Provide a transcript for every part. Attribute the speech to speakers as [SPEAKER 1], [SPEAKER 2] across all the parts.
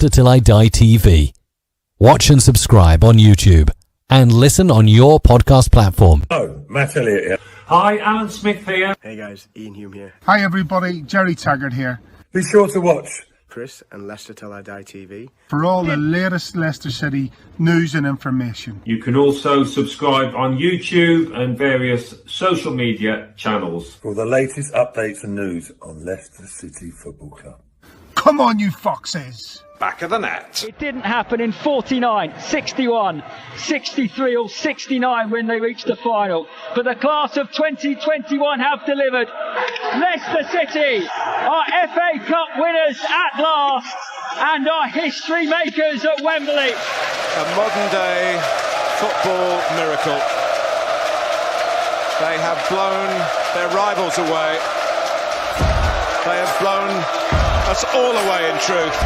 [SPEAKER 1] Leicester Till I Die TV. Watch and subscribe on YouTube and listen on your podcast platform.
[SPEAKER 2] Oh, Matt Elliott here.
[SPEAKER 3] Hi, Alan Smith here.
[SPEAKER 4] Hey guys, Ian Hume here.
[SPEAKER 5] Hi everybody, Jerry Taggart here.
[SPEAKER 2] Be sure to watch
[SPEAKER 4] Chris and Leicester Till I Die TV
[SPEAKER 5] For all the latest Leicester City news and information.
[SPEAKER 3] You can also subscribe on YouTube and various social media channels.
[SPEAKER 2] for the latest updates and news on Leicester City Football Club.
[SPEAKER 5] Come on, you foxes!
[SPEAKER 6] Back of the net.
[SPEAKER 7] It didn't happen in 49, 61, 63 or 69 when they reached the final. But the class of 2021 have delivered. Leicester City are FA Cup winners at last and are history makers at Wembley.
[SPEAKER 6] A modern day football miracle. They have blown their rivals away. They have blown us all away in truth.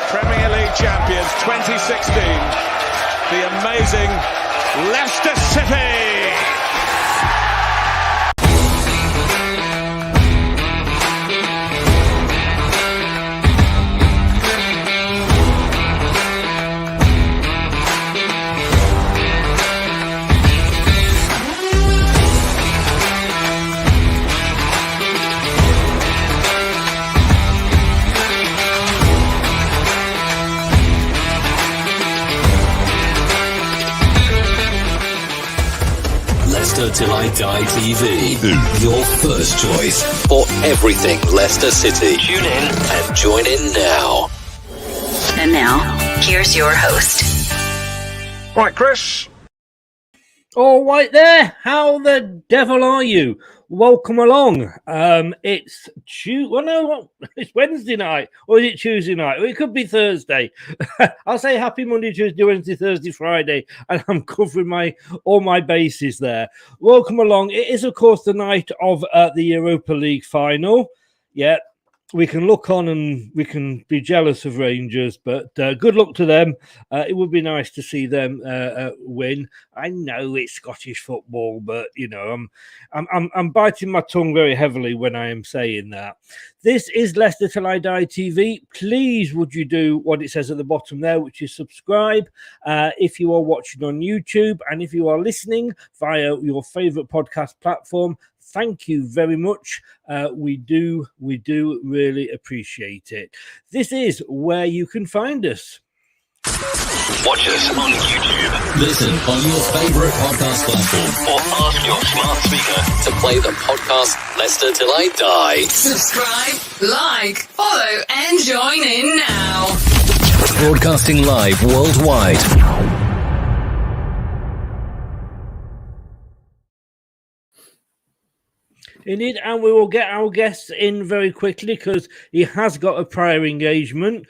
[SPEAKER 6] Premier League champions 2016, the amazing Leicester City!
[SPEAKER 1] Leicester Till I Die TV. Your first choice for everything Leicester City. Tune in and join in now.
[SPEAKER 8] And now, here's your host.
[SPEAKER 6] Right, Chris.
[SPEAKER 9] All right there. How the devil are you? Welcome along. It's it's Wednesday night, or is it Tuesday night? Or it could be Thursday. I'll say happy Monday, Tuesday, Wednesday, Thursday, Friday, and I'm covering all my bases there. Welcome along. It is, of course, the night of the Europa League final. Yeah. We can look on and we can be jealous of Rangers, but good luck to them. It would be nice to see them win. I know it's Scottish football, but you know, I'm biting my tongue very heavily when I am saying that. This is Leicester Till I Die TV. Please, would you do what it says at the bottom there, which is subscribe. If you are watching on YouTube and if you are listening via your favourite podcast platform, thank you very much. We do really appreciate it. This is where you can find us.
[SPEAKER 1] Watch us on YouTube. Listen on your favourite podcast platform. Or ask your smart speaker to play the podcast Leicester Till I Die.
[SPEAKER 8] Subscribe, like, follow, and join in now.
[SPEAKER 1] Broadcasting live worldwide.
[SPEAKER 9] Indeed, and we will get our guests in very quickly because he has got a prior engagement.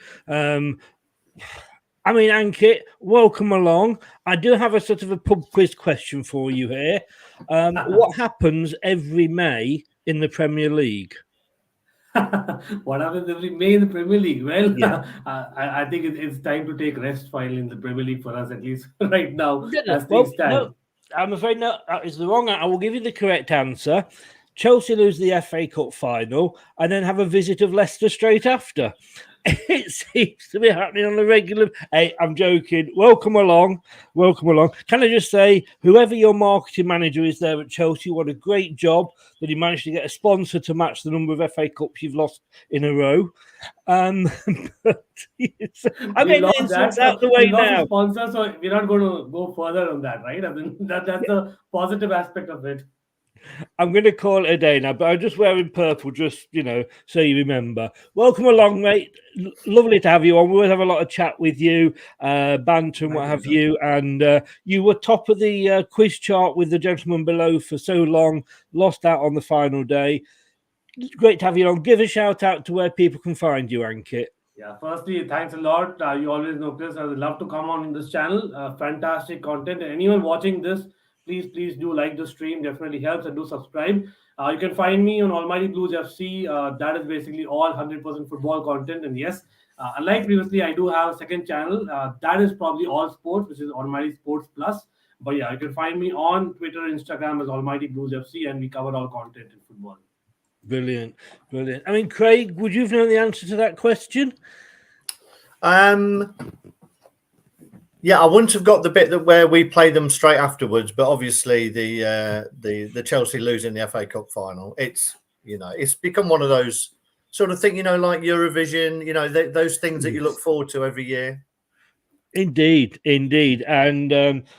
[SPEAKER 9] Ankit, welcome along. I do have a sort of a pub quiz question for you here. What happens every May in the Premier League?
[SPEAKER 10] What happens every May in the Premier League? Well,
[SPEAKER 9] Yeah.
[SPEAKER 10] I think it's time to take rest finally in the Premier League for us, at least right now, as
[SPEAKER 9] Well,
[SPEAKER 10] things stand.
[SPEAKER 9] no, I'm afraid no, that is the wrong answer. I will give you the correct answer. Chelsea lose the FA Cup final and then have a visit of Leicester straight after. It seems to be happening on a regular. Hey, I'm joking. Welcome along. Welcome along. Can I just say, whoever your marketing manager is there at Chelsea, what a great job that he managed to get a sponsor to match the number of FA Cups you've lost in a row. But it's out the way now.
[SPEAKER 10] Sponsor, so we're not going to go further on that, right? I mean, that's the positive aspect of it.
[SPEAKER 9] I'm going to call it a day now, but I'm just wearing purple, just, so you remember. Welcome along, mate. Lovely to have you on. We always have a lot of chat with you, banter and what have you. And you were top of the quiz chart with the gentleman below for so long, lost out on the final day. It's great to have you on. Give a shout out to where people can find you, Ankit.
[SPEAKER 10] Yeah, firstly, thanks a lot. You always know, Chris, I would love to come on this channel. Fantastic content. And anyone watching this, please do like the stream. Definitely helps, and do subscribe. You can find me on Almighty Blues FC. That is basically all 100% football content. And yes, unlike previously, I do have a second channel. That is probably all sports, which is Almighty Sports Plus. But yeah, you can find me on Twitter, Instagram as Almighty Blues FC, and we cover all content in football.
[SPEAKER 9] Brilliant. I mean, Craig, would you have known the answer to that question?
[SPEAKER 11] Yeah, I wouldn't have got the bit that where we play them straight afterwards, but obviously the Chelsea losing the FA Cup final, it's become one of those sort of thing, like Eurovision, those things that you look forward to every year.
[SPEAKER 9] Indeed. And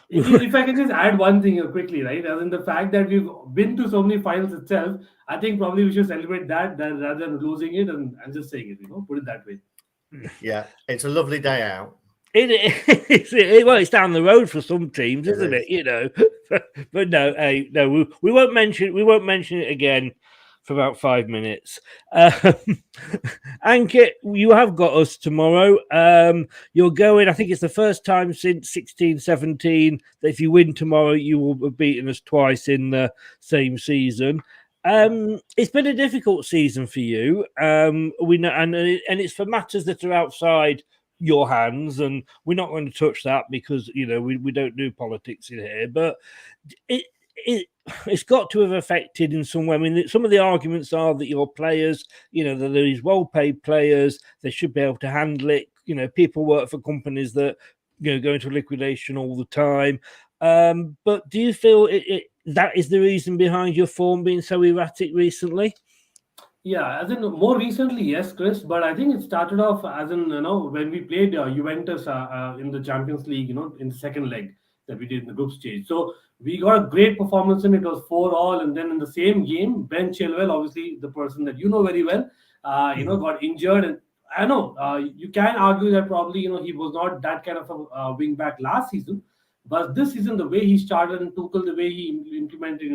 [SPEAKER 10] if I can just add one thing here quickly, right? As in the fact that we've been to so many finals itself, I think probably we should celebrate that rather than losing it and just saying it, put it that way.
[SPEAKER 11] Yeah, it's a lovely day out.
[SPEAKER 9] Well, it's down the road for some teams, isn't it? But no, we won't mention it again for about 5 minutes. Ankit, you have got us tomorrow. You're going, I think it's the first time since 16-17 that if you win tomorrow, you will have beaten us twice in the same season. It's been a difficult season for you. We know, and it's for matters that are outside your hands, and we're not going to touch that because we don't do politics in here, but it's got to have affected in some way. I mean, some of the arguments are that your players, that they're these well-paid players, they should be able to handle it. People work for companies that go into liquidation all the time. But do you feel that is the reason behind your form being so erratic recently?
[SPEAKER 10] Yeah, as in more recently, yes, Chris. But I think it started off as in when we played Juventus in the Champions League, in the second leg that we did in the group stage. So we got a great performance in it. It was 4-4, and then in the same game, Ben Chilwell, obviously the person that you know very well, got injured. And I know you can argue that probably he was not that kind of a wing back last season, but this season the way he started and Tuchel, the way he implemented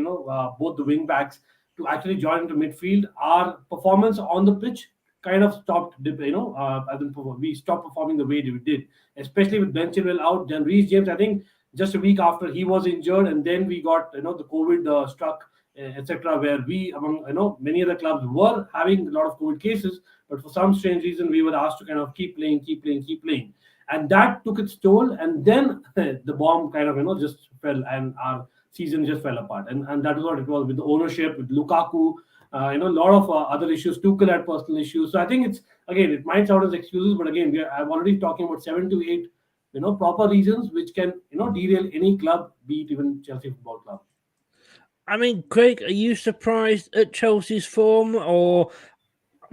[SPEAKER 10] both the wing backs to actually join into midfield, our performance on the pitch kind of stopped. We stopped performing the way we did, especially with Ben Chilwell out. Then Reece James, I think, just a week after he was injured, and then we got the COVID struck, etc. Where we, among many other clubs, were having a lot of COVID cases, but for some strange reason we were asked to kind of keep playing, and that took its toll. And then the bomb kind of just fell, and our season just fell apart. And that is what it was with the ownership, with Lukaku, a lot of other issues. Tuchel had personal issues. So I think it might sound as excuses, but again, I'm already talking about 7 to 8 proper reasons which can derail any club, be it even Chelsea Football Club.
[SPEAKER 9] I mean, Craig, are you surprised at Chelsea's form? Or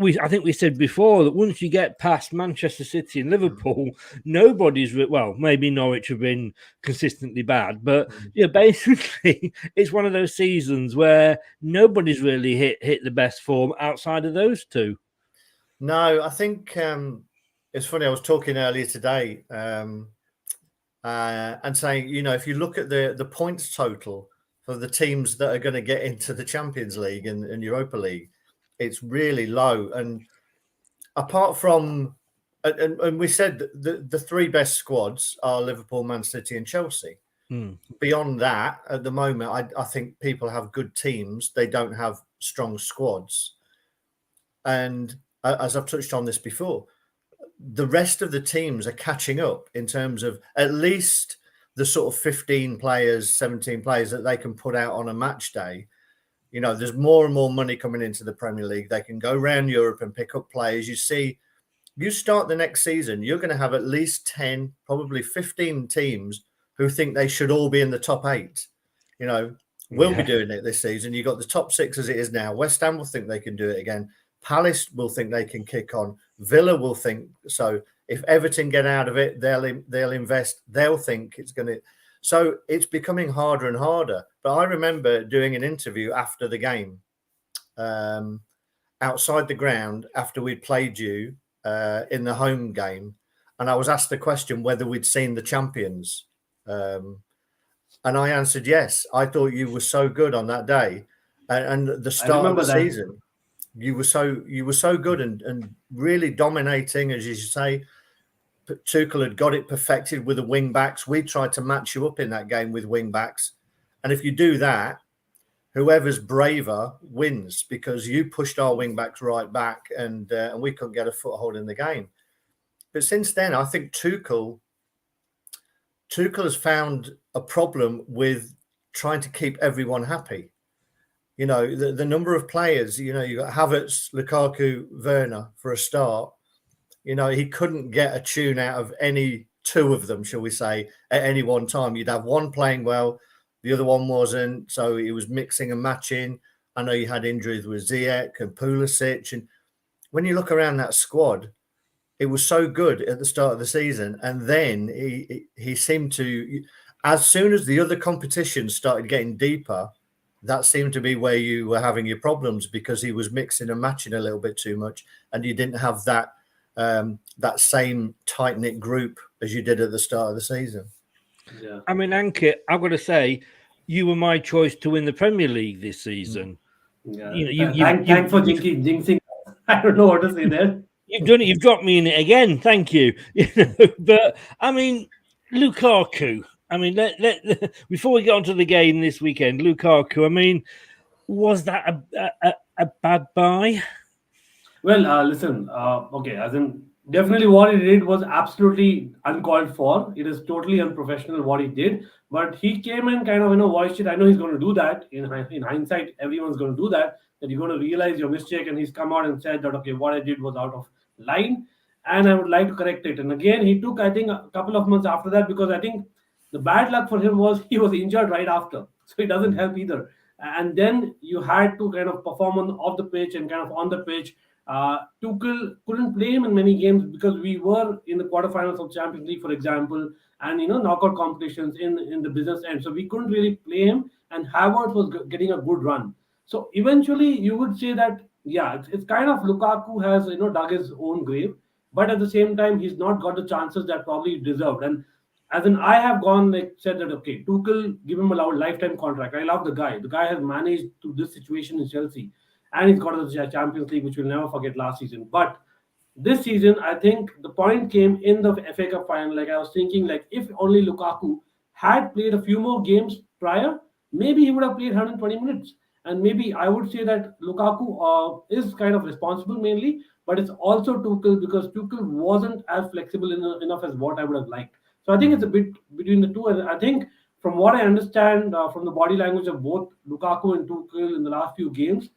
[SPEAKER 9] I think we said before that once you get past Manchester City and Liverpool, nobody's maybe Norwich have been consistently bad, but basically it's one of those seasons where nobody's really hit the best form outside of those two.
[SPEAKER 11] No, I think it's funny. I was talking earlier today and saying, if you look at the points total for the teams that are going to get into the Champions League and Europa League, it's really low. And apart from, and we said that the three best squads are Liverpool, Man City and Chelsea. Beyond that, at the moment, I think people have good teams. They don't have strong squads. And as I've touched on this before, the rest of the teams are catching up in terms of at least the sort of 15 players, 17 players that they can put out on a match day. There's more and more money coming into the Premier League. They can go around Europe and pick up players. You start the next season, you're going to have at least 10, probably 15 teams who think they should all be in the top 8. We'll be doing it this season. You've got the top 6 as it is now. West Ham will think they can do it again. Palace will think they can kick on. Villa will think so. If Everton get out of it, they'll invest. They'll think it's going to. So it's becoming harder and harder. But I remember doing an interview after the game, outside the ground after we'd played you in the home game, and I was asked the question whether we'd seen the champions, and I answered yes. I thought you were so good on that day, and the start of the season. You were so good and really dominating, as you say. Tuchel had got it perfected with the wing backs. We tried to match you up in that game with wing backs, and if you do that, whoever's braver wins because you pushed our wing backs right back, and we couldn't get a foothold in the game. But since then, I think Tuchel has found a problem with trying to keep everyone happy. The number of players, you got Havertz, Lukaku, Werner for a start. He couldn't get a tune out of any two of them, shall we say, at any one time. You'd have one playing well, the other one wasn't. So he was mixing and matching. I know you had injuries with Ziyech and Pulisic. And when you look around that squad, it was so good at the start of the season. And then he seemed to, as soon as the other competitions started getting deeper, that seemed to be where you were having your problems, because he was mixing and matching a little bit too much. And you didn't have that same tight-knit group as you did at the start of the season.
[SPEAKER 10] Yeah.
[SPEAKER 9] I mean, Ankit, I've got to say, you were my choice to win the Premier League this season.
[SPEAKER 10] Yeah.
[SPEAKER 9] Thanks
[SPEAKER 10] for jinxing. I don't know what to say there.
[SPEAKER 9] You've done it. You've dropped me in it again. Thank you. But I mean, Lukaku. I mean, before we get onto the game this weekend, Lukaku. I mean, was that a bad buy?
[SPEAKER 10] Well, listen. Okay, as in definitely what he did was absolutely uncalled for. It is totally unprofessional what he did. But he came and kind of voiced it. I know he's going to do that. In hindsight, everyone's going to do that. That you're going to realize your mistake, and he's come out and said that okay, what I did was out of line, and I would like to correct it. And again, he took, I think, a couple of months after that, because I think the bad luck for him was he was injured right after, so it doesn't help either. And then you had to kind of perform off the pitch and kind of on the pitch. Tuchel couldn't play him in many games because we were in the quarterfinals of Champions League, for example, and knockout competitions in the business end, so we couldn't really play him. And Havertz was getting a good run. So eventually, you would say that it's kind of Lukaku has dug his own grave, but at the same time, he's not got the chances that probably he deserved. And as in, I have said that okay, Tuchel, give him a lifetime contract. I love the guy. The guy has managed to this situation in Chelsea, and he's got the Champions League, which we'll never forget last season. But this season, I think the point came in the FA Cup final. Like I was thinking, like if only Lukaku had played a few more games prior, maybe he would have played 120 minutes. And maybe I would say that Lukaku is kind of responsible mainly, but it's also Tuchel, because Tuchel wasn't as flexible enough as what I would have liked. So I think it's a bit between the two. And I think from what I understand from the body language of both Lukaku and Tuchel in the last few games,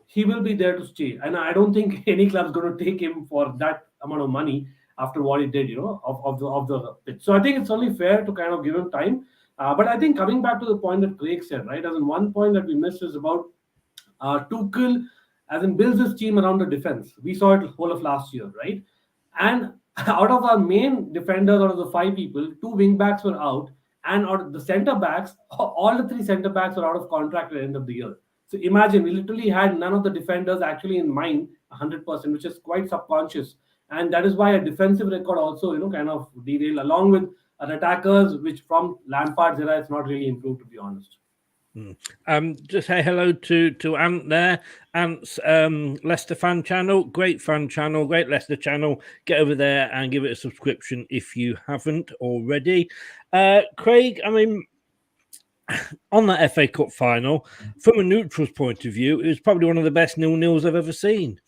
[SPEAKER 10] he will be there to stay. And I don't think any club's going to take him for that amount of money after what he did, of the pitch. So I think it's only fair to kind of give him time. But I think coming back to the point that Craig said, right, as in one point that we missed is about Tuchel, as in builds his team around the defense. We saw it whole of last year, right? And out of our main defenders, out of the 5 people, 2 wing backs were out, and out of the centre backs, all the 3 centre backs were out of contract at the end of the year. So imagine, we literally had none of the defenders actually in mind 100%, which is quite subconscious. And that is why a defensive record also, kind of derailed, along with attackers, which from Lampard's era, it's not really improved, to be honest.
[SPEAKER 9] Just say hello to Ant there. Ant's Leicester fan channel, great fan channel, great Leicester channel. Get over there and give it a subscription if you haven't already. Craig, I mean, on that FA Cup final, from a neutral's point of view, it was probably one of the best 0-0s I've ever seen.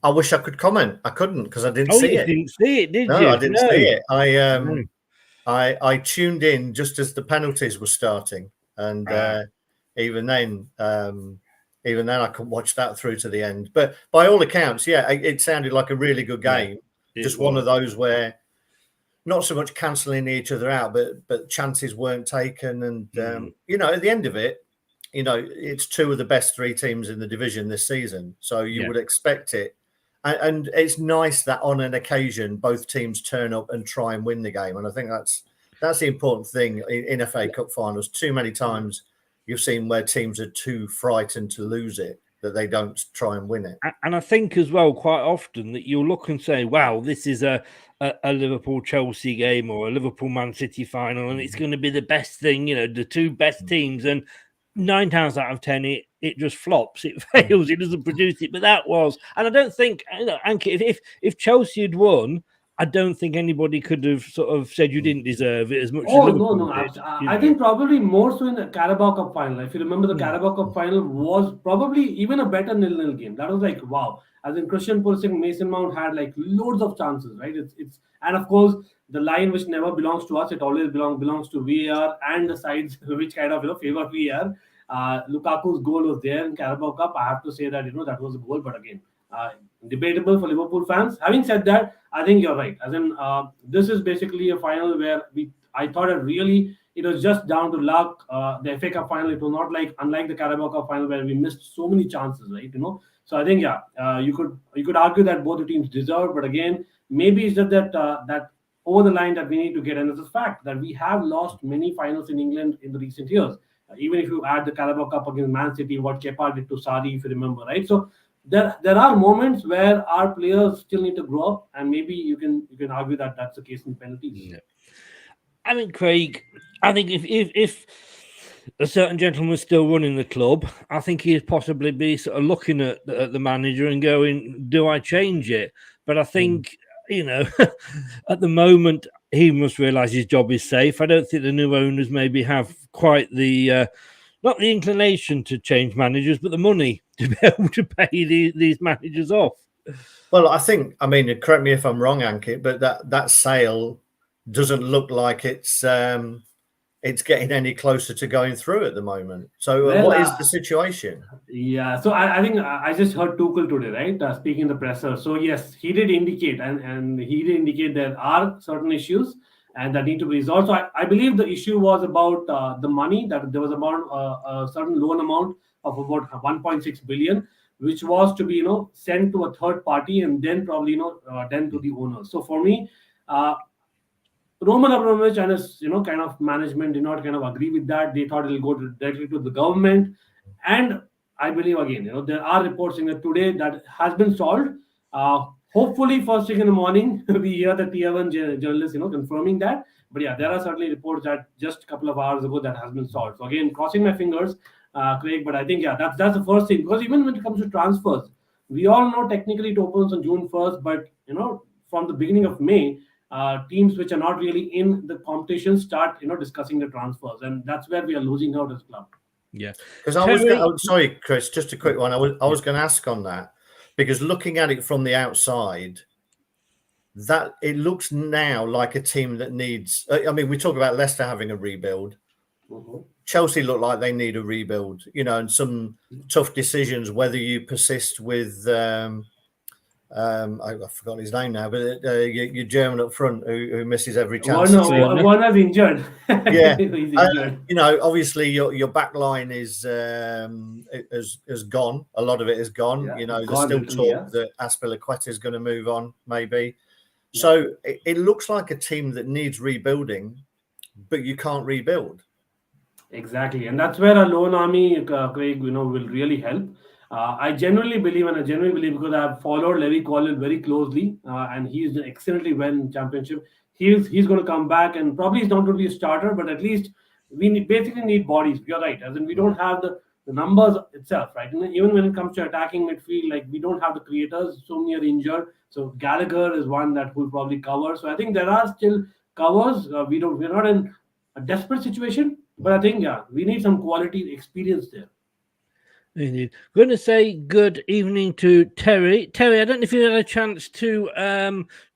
[SPEAKER 11] I wish I could comment. I couldn't because I didn't see it.
[SPEAKER 9] You didn't see it, did you?
[SPEAKER 11] No, I didn't see it. I tuned in just as the penalties were starting, and even then I couldn't watch that through to the end. But by all accounts, it sounded like a really good game. Just one of those where not so much cancelling each other out, but chances weren't taken. And at the end of it, it's 2 of the best 3 teams in the division this season, so you would expect it. And it's nice that on an occasion both teams turn up and try and win the game, and I think that's the important thing in FA Cup finals. Too many times you've seen where teams are too frightened to lose it that they don't try and win it. And
[SPEAKER 9] I think as well, quite often that you'll look and say, "Wow, this is a Liverpool-Chelsea game or a Liverpool-Man City final, and it's going to be the best thing, the 2 best teams." And 9 times out of 10, it just flops. It fails. It doesn't produce it. But that was, and I don't think, Ankit, if Chelsea had won, I don't think anybody could have sort of said you didn't deserve it as much.
[SPEAKER 10] Oh, no. I think probably more so in the Carabao Cup final. If you remember, the Carabao Cup final was probably even a better 0-0 game. That was like, wow. As in Christian Pulisic, Mason Mount had like loads of chances, right? It's and of course the line which never belongs to us, it always belongs to VAR and the sides which kind of favor VAR. Lukaku's goal was there in Carabao Cup. I have to say that that was a goal, but again, debatable for Liverpool fans. Having said that, I think you're right. As in, this is basically a final where I thought it was just down to luck. The FA Cup final, it was not unlike the Carabao Cup final where we missed so many chances, right? So I think you could argue that both the teams deserve, but again, maybe it's just that over the line that we need to get, and it's a fact that we have lost many finals in England in the recent years. Even if you add the Carabao Cup against Man City, what Kepa did to Sarri, if you remember, right? So there are moments where our players still need to grow up, and maybe you can argue that that's the case in penalties.
[SPEAKER 9] Yeah. I mean, Craig, I think if a certain gentleman was still running the club, I think he'd possibly be sort of looking at the manager and going, "Do I change it?" But I think at the moment he must realise his job is safe. I don't think the new owners maybe have quite the not the inclination to change managers, but the money to be able to pay these managers off.
[SPEAKER 11] Well, I think, correct me if I'm wrong, Ankit, but that sale doesn't look like it's getting any closer to going through at the moment. So what is the situation?
[SPEAKER 10] Yeah, so I think I just heard Tuchel today, right? Speaking in the presser. So yes, he did indicate, and he did indicate there are certain issues and that need to be resolved. So I believe the issue was about the money, that there was about a certain loan amount of about 1.6 billion, which was to be sent to a third party and then probably then to the owners. So for me, Roman Abramovich and his kind of management did not kind of agree with that. They thought it'll go directly to the government, and I believe again there are reports saying that today that has been solved. Hopefully first thing in the morning we hear the Tier 1 journalists confirming that. But yeah, there are certainly reports that just a couple of hours ago that has been solved. So again, crossing my fingers, Craig. But I think that's the first thing, because even when it comes to transfers, we all know technically it opens on June 1st, but from the beginning of May. Teams which are not really in the competition start, discussing the transfers, and that's where we are losing out as a club.
[SPEAKER 9] Yeah,
[SPEAKER 11] because sorry, Chris, just a quick one. I was going to ask on that, because looking at it from the outside, that it looks now like a team that needs. We talk about Leicester having a rebuild.
[SPEAKER 10] Mm-hmm.
[SPEAKER 11] Chelsea look like they need a rebuild, and some tough decisions whether you persist with. I've forgotten his name now, but your German up front who misses every chance.
[SPEAKER 10] One is injured.
[SPEAKER 11] Yeah,
[SPEAKER 10] He's injured.
[SPEAKER 11] Obviously your back line is gone. A lot of it is gone.
[SPEAKER 10] Yeah,
[SPEAKER 11] there's still talk that Azpilicueta is going to move on, maybe. Yeah. So it looks like a team that needs rebuilding, but you can't rebuild.
[SPEAKER 10] Exactly, and that's where a loan army, Craig, will really help. I genuinely believe because I've followed Levy Colwill very closely, and he's done excellently well in Championship. He's going to come back, and probably he's not going to be a starter, but at least we basically need bodies. You're right, as in we don't have the numbers itself, right? And even when it comes to attacking midfield, we don't have the creators. So many are injured. So Gallagher is one that will probably cover. So I think there are still covers. We're not in a desperate situation, but I think we need some quality experience there.
[SPEAKER 9] Indeed. I'm going to say good evening to Terry. Terry, I don't know if you had a chance to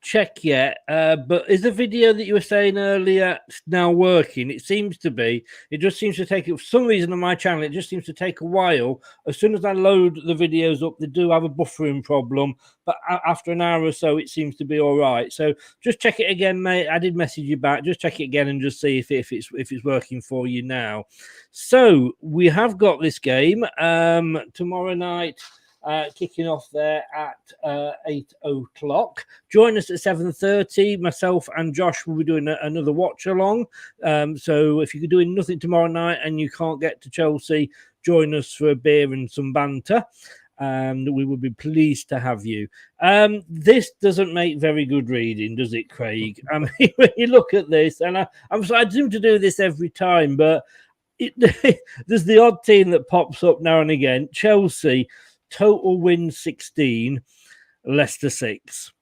[SPEAKER 9] check yet, but is the video that you were saying earlier now working? It seems to be. It just seems to take, for some reason on my channel, it just seems to take a while. As soon as I load the videos up, they do have a buffering problem, but after an hour or so, it seems to be all right. So just check it again, mate. I did message you back. Just check it again and just see if it's working for you now. So we have got this game tomorrow night. Kicking off there at 8 o'clock. Join us at 7:30. Myself and Josh will be doing another watch along. So if you're doing nothing tomorrow night and you can't get to Chelsea, join us for a beer and some banter. And we will be pleased to have you. This doesn't make very good reading, does it, Craig? I mean, when you look at this, and I seem to do this every time, but there's the odd team that pops up now and again. Chelsea. Total wins 16, Leicester 6.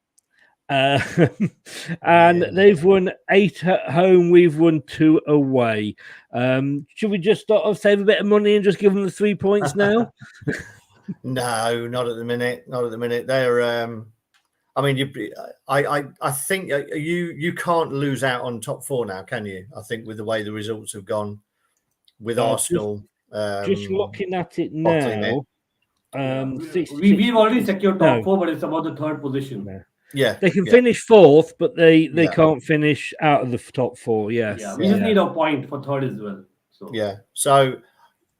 [SPEAKER 9] And they've won 8 at home, we've won 2 away. Should we just sort of save a bit of money and just give them the 3 points now?
[SPEAKER 11] No, not at the minute. Not at the minute. They're I think you can't lose out on top 4 now, can you? I think with the way the results have gone with Arsenal.
[SPEAKER 9] Just looking at it now.
[SPEAKER 10] We've already secured top 4, but it's about the third position.
[SPEAKER 11] Yeah,
[SPEAKER 9] they can finish fourth, but they
[SPEAKER 11] Yeah.
[SPEAKER 9] can't finish out of the top 4. Yes,
[SPEAKER 10] Yeah, we just need a point for third as well. So
[SPEAKER 11] yeah, so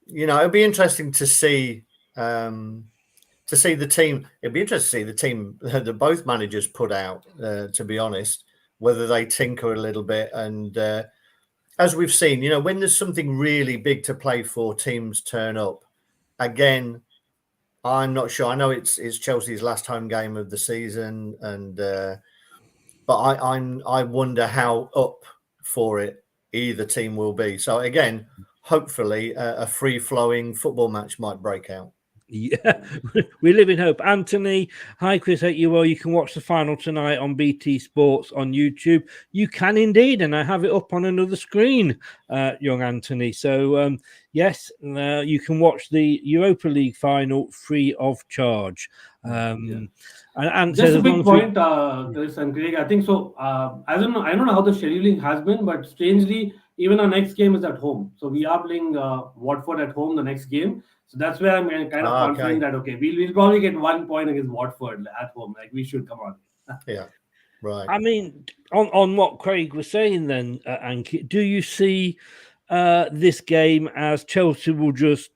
[SPEAKER 11] it'd be interesting to see the team. It'd be interesting to see the team that both managers put out. To be honest, whether they tinker a little bit, and as we've seen, when there's something really big to play for, teams turn up. Again, I'm not sure. I know it's Chelsea's last home game of the season, and but I wonder how up for it either team will be. So again, hopefully a free-flowing football match might break out.
[SPEAKER 9] Yeah, we live in hope. Anthony, hi Chris, hope you well. You can watch the final tonight on BT Sports on YouTube. You can indeed, and I have it up on another screen, young Anthony. So yes, you can watch the Europa League final free of charge. And
[SPEAKER 10] just a big point, Chris and Craig. I think so. I don't know how the scheduling has been, but strangely, even our next game is at home. So we are playing Watford at home the next game. So that's where I'm kind of confident that we'll probably get 1 point against Watford at home. Like we should come on.
[SPEAKER 11] Yeah, right.
[SPEAKER 9] I mean, on what Craig was saying, then Ankit, do you see this game as Chelsea will just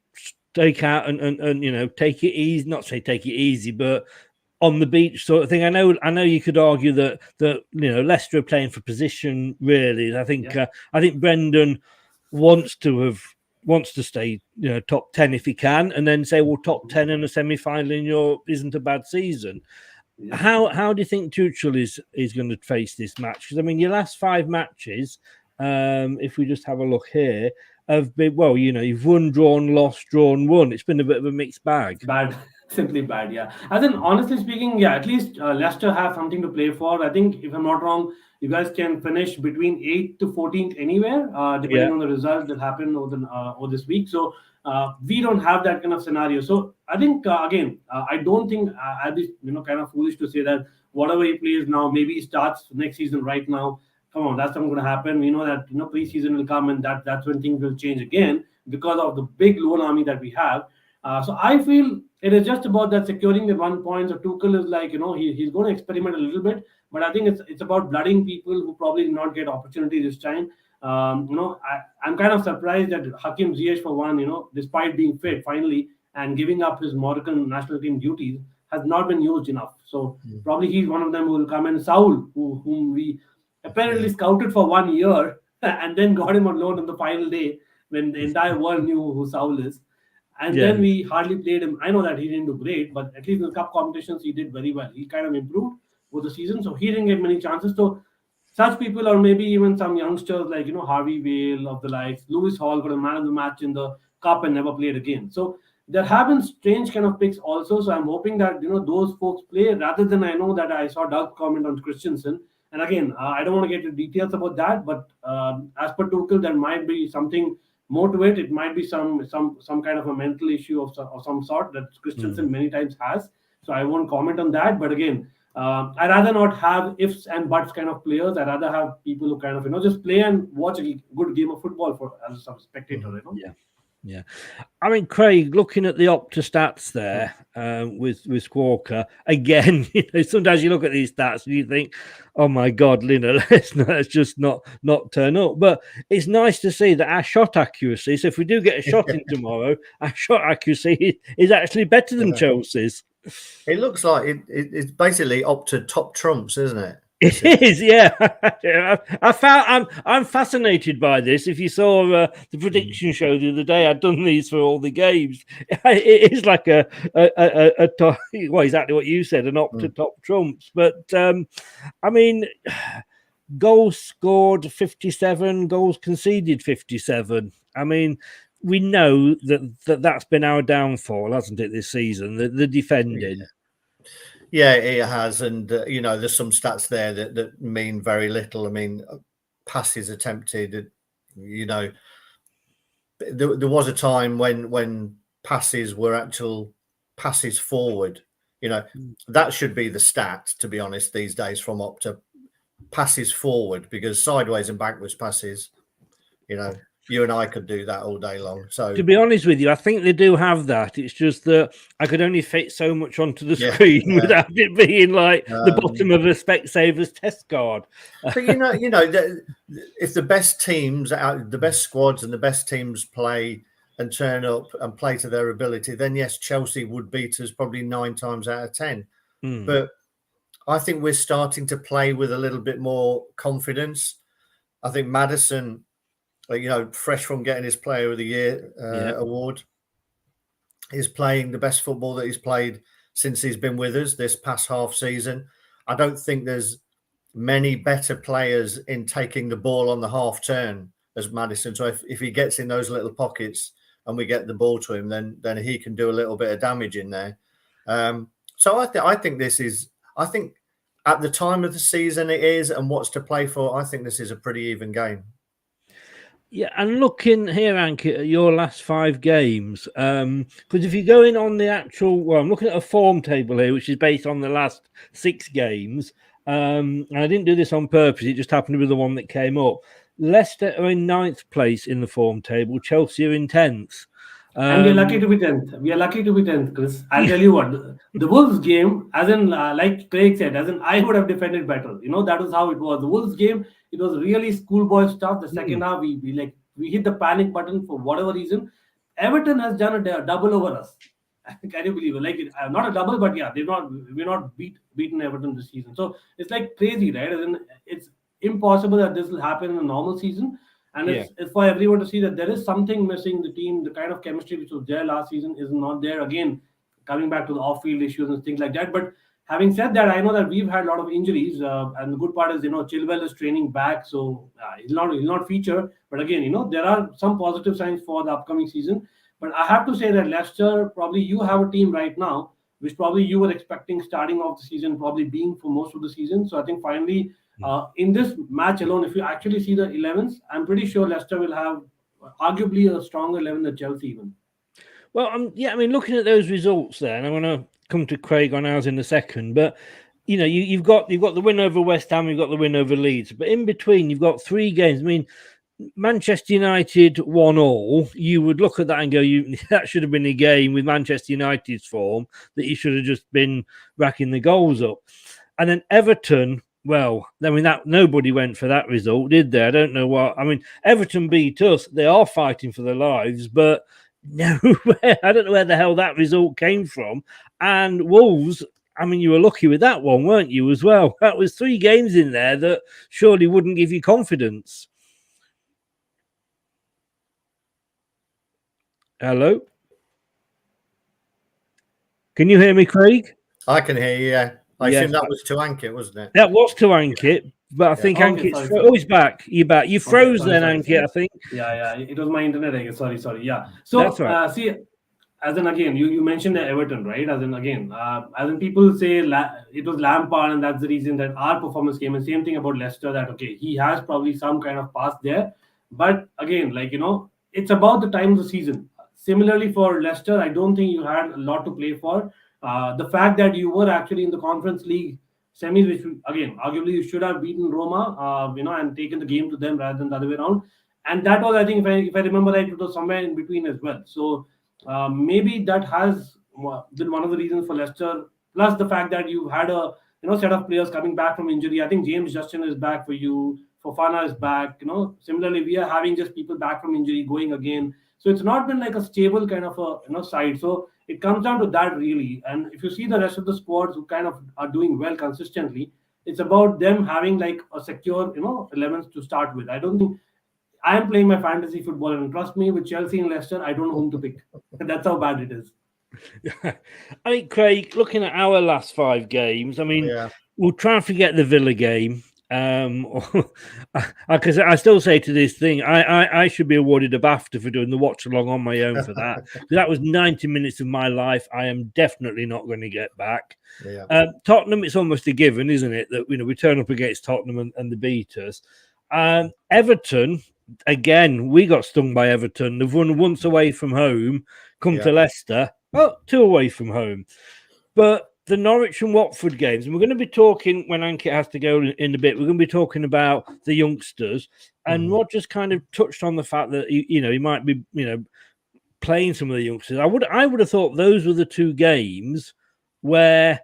[SPEAKER 9] take out and take it easy? Not say take it easy, but on the beach sort of thing. I know you could argue that Leicester are playing for position. Really, I think Brendan wants to stay top 10 if he can, and then say, well, top 10 in a semi-final in isn't a bad season. Yeah. How do you think Tuchel is going to face this match? Because I mean, your last 5 matches, if we just have a look here, have been you've won, drawn, lost, drawn, won. It's been a bit of a mixed bag.
[SPEAKER 10] Bad. Simply bad, yeah. As in, honestly speaking, at least Leicester have something to play for. I think, if I'm not wrong, you guys can finish between 8th to 14th anywhere, depending on the results that happen over this week. So we don't have that kind of scenario. So I think, again, I don't think I'll be kind of foolish to say that whatever he plays now, maybe he starts next season right now. Come on, that's not going to happen. We know that pre-season will come, and that's when things will change again because of the big loan army that we have. So I feel it is just about that securing the 1 point. So Tuchel is like, he's going to experiment a little bit, but I think it's about blooding people who probably did not get opportunity this time. I'm kind of surprised that Hakim Ziyech, for one, despite being fit finally and giving up his Moroccan national team duties, has not been used enough. So probably he's one of them who will come in. Saul, whom we apparently scouted for 1 year and then got him on loan on the final day when the entire world knew who Saul is. And then we hardly played him. I know that he didn't do great, but at least in the cup competitions, he did very well. He kind of improved over the season, so he didn't get many chances. So such people, or maybe even some youngsters like, Harvey Vale of the likes, Lewis Hall got a man of the match in the cup and never played again. So there have been strange kind of picks also. So I'm hoping that, those folks play rather than, I know that I saw Doug comment on Christensen. And again, I don't want to get into details about that, but as per Tuchel, there might be something more to it. It might be some kind of a mental issue of some sort that Christensen many times has. So I won't comment on that. But again, I'd rather not have ifs and buts kind of players. I'd rather have people who kind of just play and watch a good game of football as a spectator.
[SPEAKER 9] Yeah. I mean, Craig, looking at the Opta stats there with Squawka, again, sometimes you look at these stats and you think, oh my God, let's just not turn up. But it's nice to see that our shot accuracy, so if we do get a shot in tomorrow, our shot accuracy is actually better than Chelsea's.
[SPEAKER 11] It looks like it's basically Opta top trumps, isn't it?
[SPEAKER 9] It is, yeah. I'm fascinated by this. If you saw the prediction show the other day, I'd done these for all the games. It is like exactly what you said, an Opta top trumps. But I mean, goals scored 57, goals conceded 57. I mean, we know that's been our downfall, hasn't it, this season? The defending.
[SPEAKER 11] Yeah, it has, and there's some stats there that mean very little. I mean, passes attempted. There was a time when passes were actual passes forward. That should be the stat, to be honest, these days from Opta. Passes forward, because sideways and backwards passes, you and I could do that all day long. So
[SPEAKER 9] to be honest with you, I think they do have that. It's just that I could only fit so much onto the screen without it being like the bottom of a Specsaver's test card.
[SPEAKER 11] But if the best teams out, the best squads and the best teams play and turn up and play to their ability, then yes, Chelsea would beat us probably 9 times out of 10. But I think we're starting to play with a little bit more confidence. I think Maddison, fresh from getting his Player of the Year award, is playing the best football that he's played since he's been with us this past half season. I don't think there's many better players in taking the ball on the half turn as Maddison. So if he gets in those little pockets and we get the ball to him, then he can do a little bit of damage in there. So I think at the time of the season it is, and what's to play for, I think this is a pretty even game.
[SPEAKER 9] Yeah, and looking here, Ankit, at your last 5 games, because if you go in on the actual, I'm looking at a form table here, which is based on the last 6 games, and I didn't do this on purpose, it just happened to be the one that came up. Leicester are in 9th place in the form table, Chelsea are in 10th.
[SPEAKER 10] And we're lucky to be 10th. We are lucky to be 10th, Chris. I'll tell you what, the Wolves game, as in, like Craig said, as in I would have defended better. That was how it was. The Wolves game, it was really schoolboy stuff. The second half, we hit the panic button for whatever reason. Everton has done a double over us. Can you believe it? Not a double, but yeah, we're not beaten Everton this season. So it's like crazy, right? As in, it's impossible that this will happen in a normal season. And it's for everyone to see that there is something missing. The team, the kind of chemistry which was there last season is not there. Again, coming back to the off-field issues and things like that. But having said that, I know that we've had a lot of injuries. And the good part is, Chilwell is training back. So he'll not feature. But again, there are some positive signs for the upcoming season. But I have to say that Leicester, probably you have a team right now, which probably you were expecting starting off the season, probably being for most of the season. So I think finally, in this match alone, if you actually see the 11s, I'm pretty sure Leicester will have arguably a stronger 11 than Chelsea even.
[SPEAKER 9] Well, looking at those results there, and I'm going to come to Craig on ours in a second, but you've got the win over West Ham, you've got the win over Leeds, but in between you've got 3 games. I mean, Manchester United 1-1. You would look at that and go, that should have been a game with Manchester United's form that you should have just been racking the goals up. And then Everton. Well, that nobody went for that result, did they? I don't know what. I mean, Everton beat us. They are fighting for their lives, but nowhere. I don't know where the hell that result came from. And Wolves, you were lucky with that one, weren't you, as well? That was 3 games in there that surely wouldn't give you confidence. Hello? Can you hear me, Craig?
[SPEAKER 11] I can hear you, yeah. I assume that was to Ankit, wasn't it?
[SPEAKER 9] That was to Ankit, but I think Ankit's... he's back. You're back. You froze Ankit, I think.
[SPEAKER 10] Yeah. It was my internet, I guess. Sorry. Yeah. So,
[SPEAKER 9] that's right.
[SPEAKER 10] See, as in, again, you mentioned the Everton, right? As in people say it was Lampard, and that's the reason that our performance came. And same thing about Leicester, that, okay, he has probably some kind of past there. But again, it's about the time of the season. Similarly for Leicester, I don't think you had a lot to play for. The fact that you were actually in the Conference League semis, which again, arguably you should have beaten Roma, and taken the game to them rather than the other way around. And that was, I think, if I remember right, it was somewhere in between as well. So maybe that has been one of the reasons for Leicester. Plus the fact that you had a set of players coming back from injury. I think James Justin is back for you. Fofana is back. Similarly, we are having just people back from injury going again. So it's not been like a stable kind of a side. So it comes down to that really. And if you see the rest of the squads who kind of are doing well consistently, it's about them having like a secure, 11s to start with. I don't think I am playing my fantasy football, and trust me, with Chelsea and Leicester, I don't know whom to pick. That's how bad it is.
[SPEAKER 9] I mean, Craig, looking at our last 5 games, we'll try and forget the Villa game. Because I still say to this thing, I should be awarded a BAFTA for doing the watch along on my own for that. That was 90 minutes of my life. I am definitely not going to get back. Tottenham, it's almost a given, isn't it, that we turn up against Tottenham and they beat us. Everton, again, we got stung by Everton. They've won once away from home, come to Leicester, 2 away from home. But the Norwich and Watford games, and we're going to be talking when Ankit has to go in a bit. We're going to be talking about the youngsters, and Roger's kind of touched on the fact that he might be playing some of the youngsters. I would have thought those were the two games where,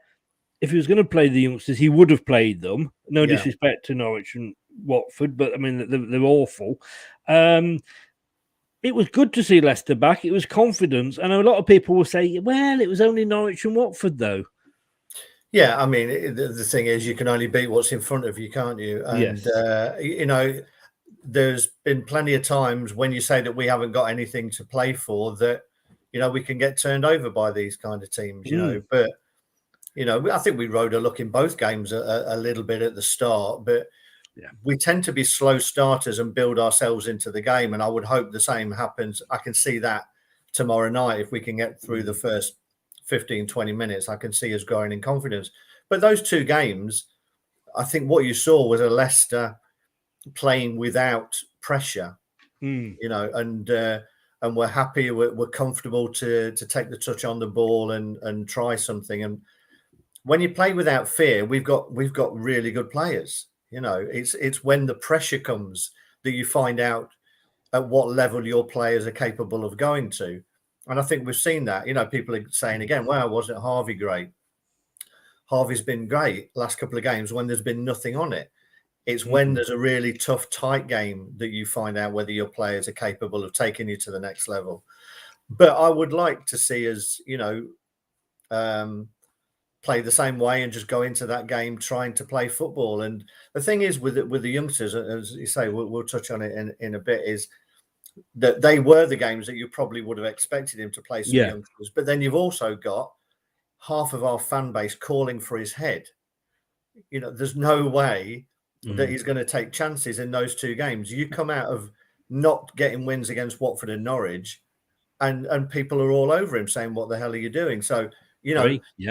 [SPEAKER 9] if he was going to play the youngsters, he would have played them. No disrespect to Norwich and Watford, but I mean they're awful. It was good to see Leicester back. It was confidence, and a lot of people will say, "Well, it was only Norwich and Watford, though."
[SPEAKER 11] Yeah, I mean, the thing is, you can only beat what's in front of you, can't you? And there's been plenty of times when you say that we haven't got anything to play for, that we can get turned over by these kind of teams. But I think we rode a luck in both games a little bit at the start, but. Yeah. We tend to be slow starters and build ourselves into the game. And I would hope the same happens. I can see that tomorrow night. If we can get through the first 15, 20 minutes, I can see us growing in confidence. But those two games, I think what you saw was a Leicester playing without pressure, and we're happy, we're comfortable to take the touch on the ball and try something. And when you play without fear, we've got really good players. It's when the pressure comes that you find out at what level your players are capable of going to. And I think we've seen that. People are saying again, well, wasn't Harvey great? Harvey's been great last couple of games when there's been nothing on it. It's when there's a really tough, tight game that you find out whether your players are capable of taking you to the next level. But I would like to see us, play the same way and just go into that game trying to play football. And the thing is with the youngsters, as you say, we'll touch on it in a bit, is that they were the games that you probably would have expected him to play some youngsters. But then you've also got half of our fan base calling for his head. There's no way that he's going to take chances in those two games. You come out of not getting wins against Watford and Norwich, and people are all over him saying, what the hell are you doing? So,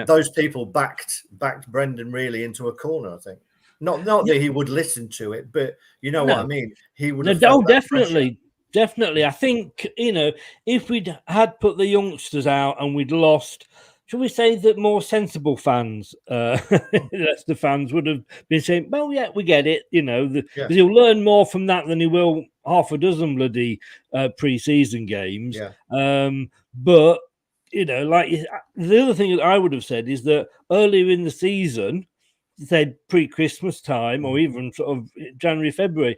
[SPEAKER 11] those people backed Brendan really into a corner, I think. Not that he would listen to it, but what I mean? He would have
[SPEAKER 9] definitely. Definitely. I think, if we'd had put the youngsters out and we'd lost, shall we say that more sensible fans, Leicester fans, would have been saying, well, yeah, we get it, because he'll learn more from that than he will half a dozen bloody pre-season games. But, like the other thing that I would have said is that earlier in the season, say pre-Christmas time or even sort of January, February,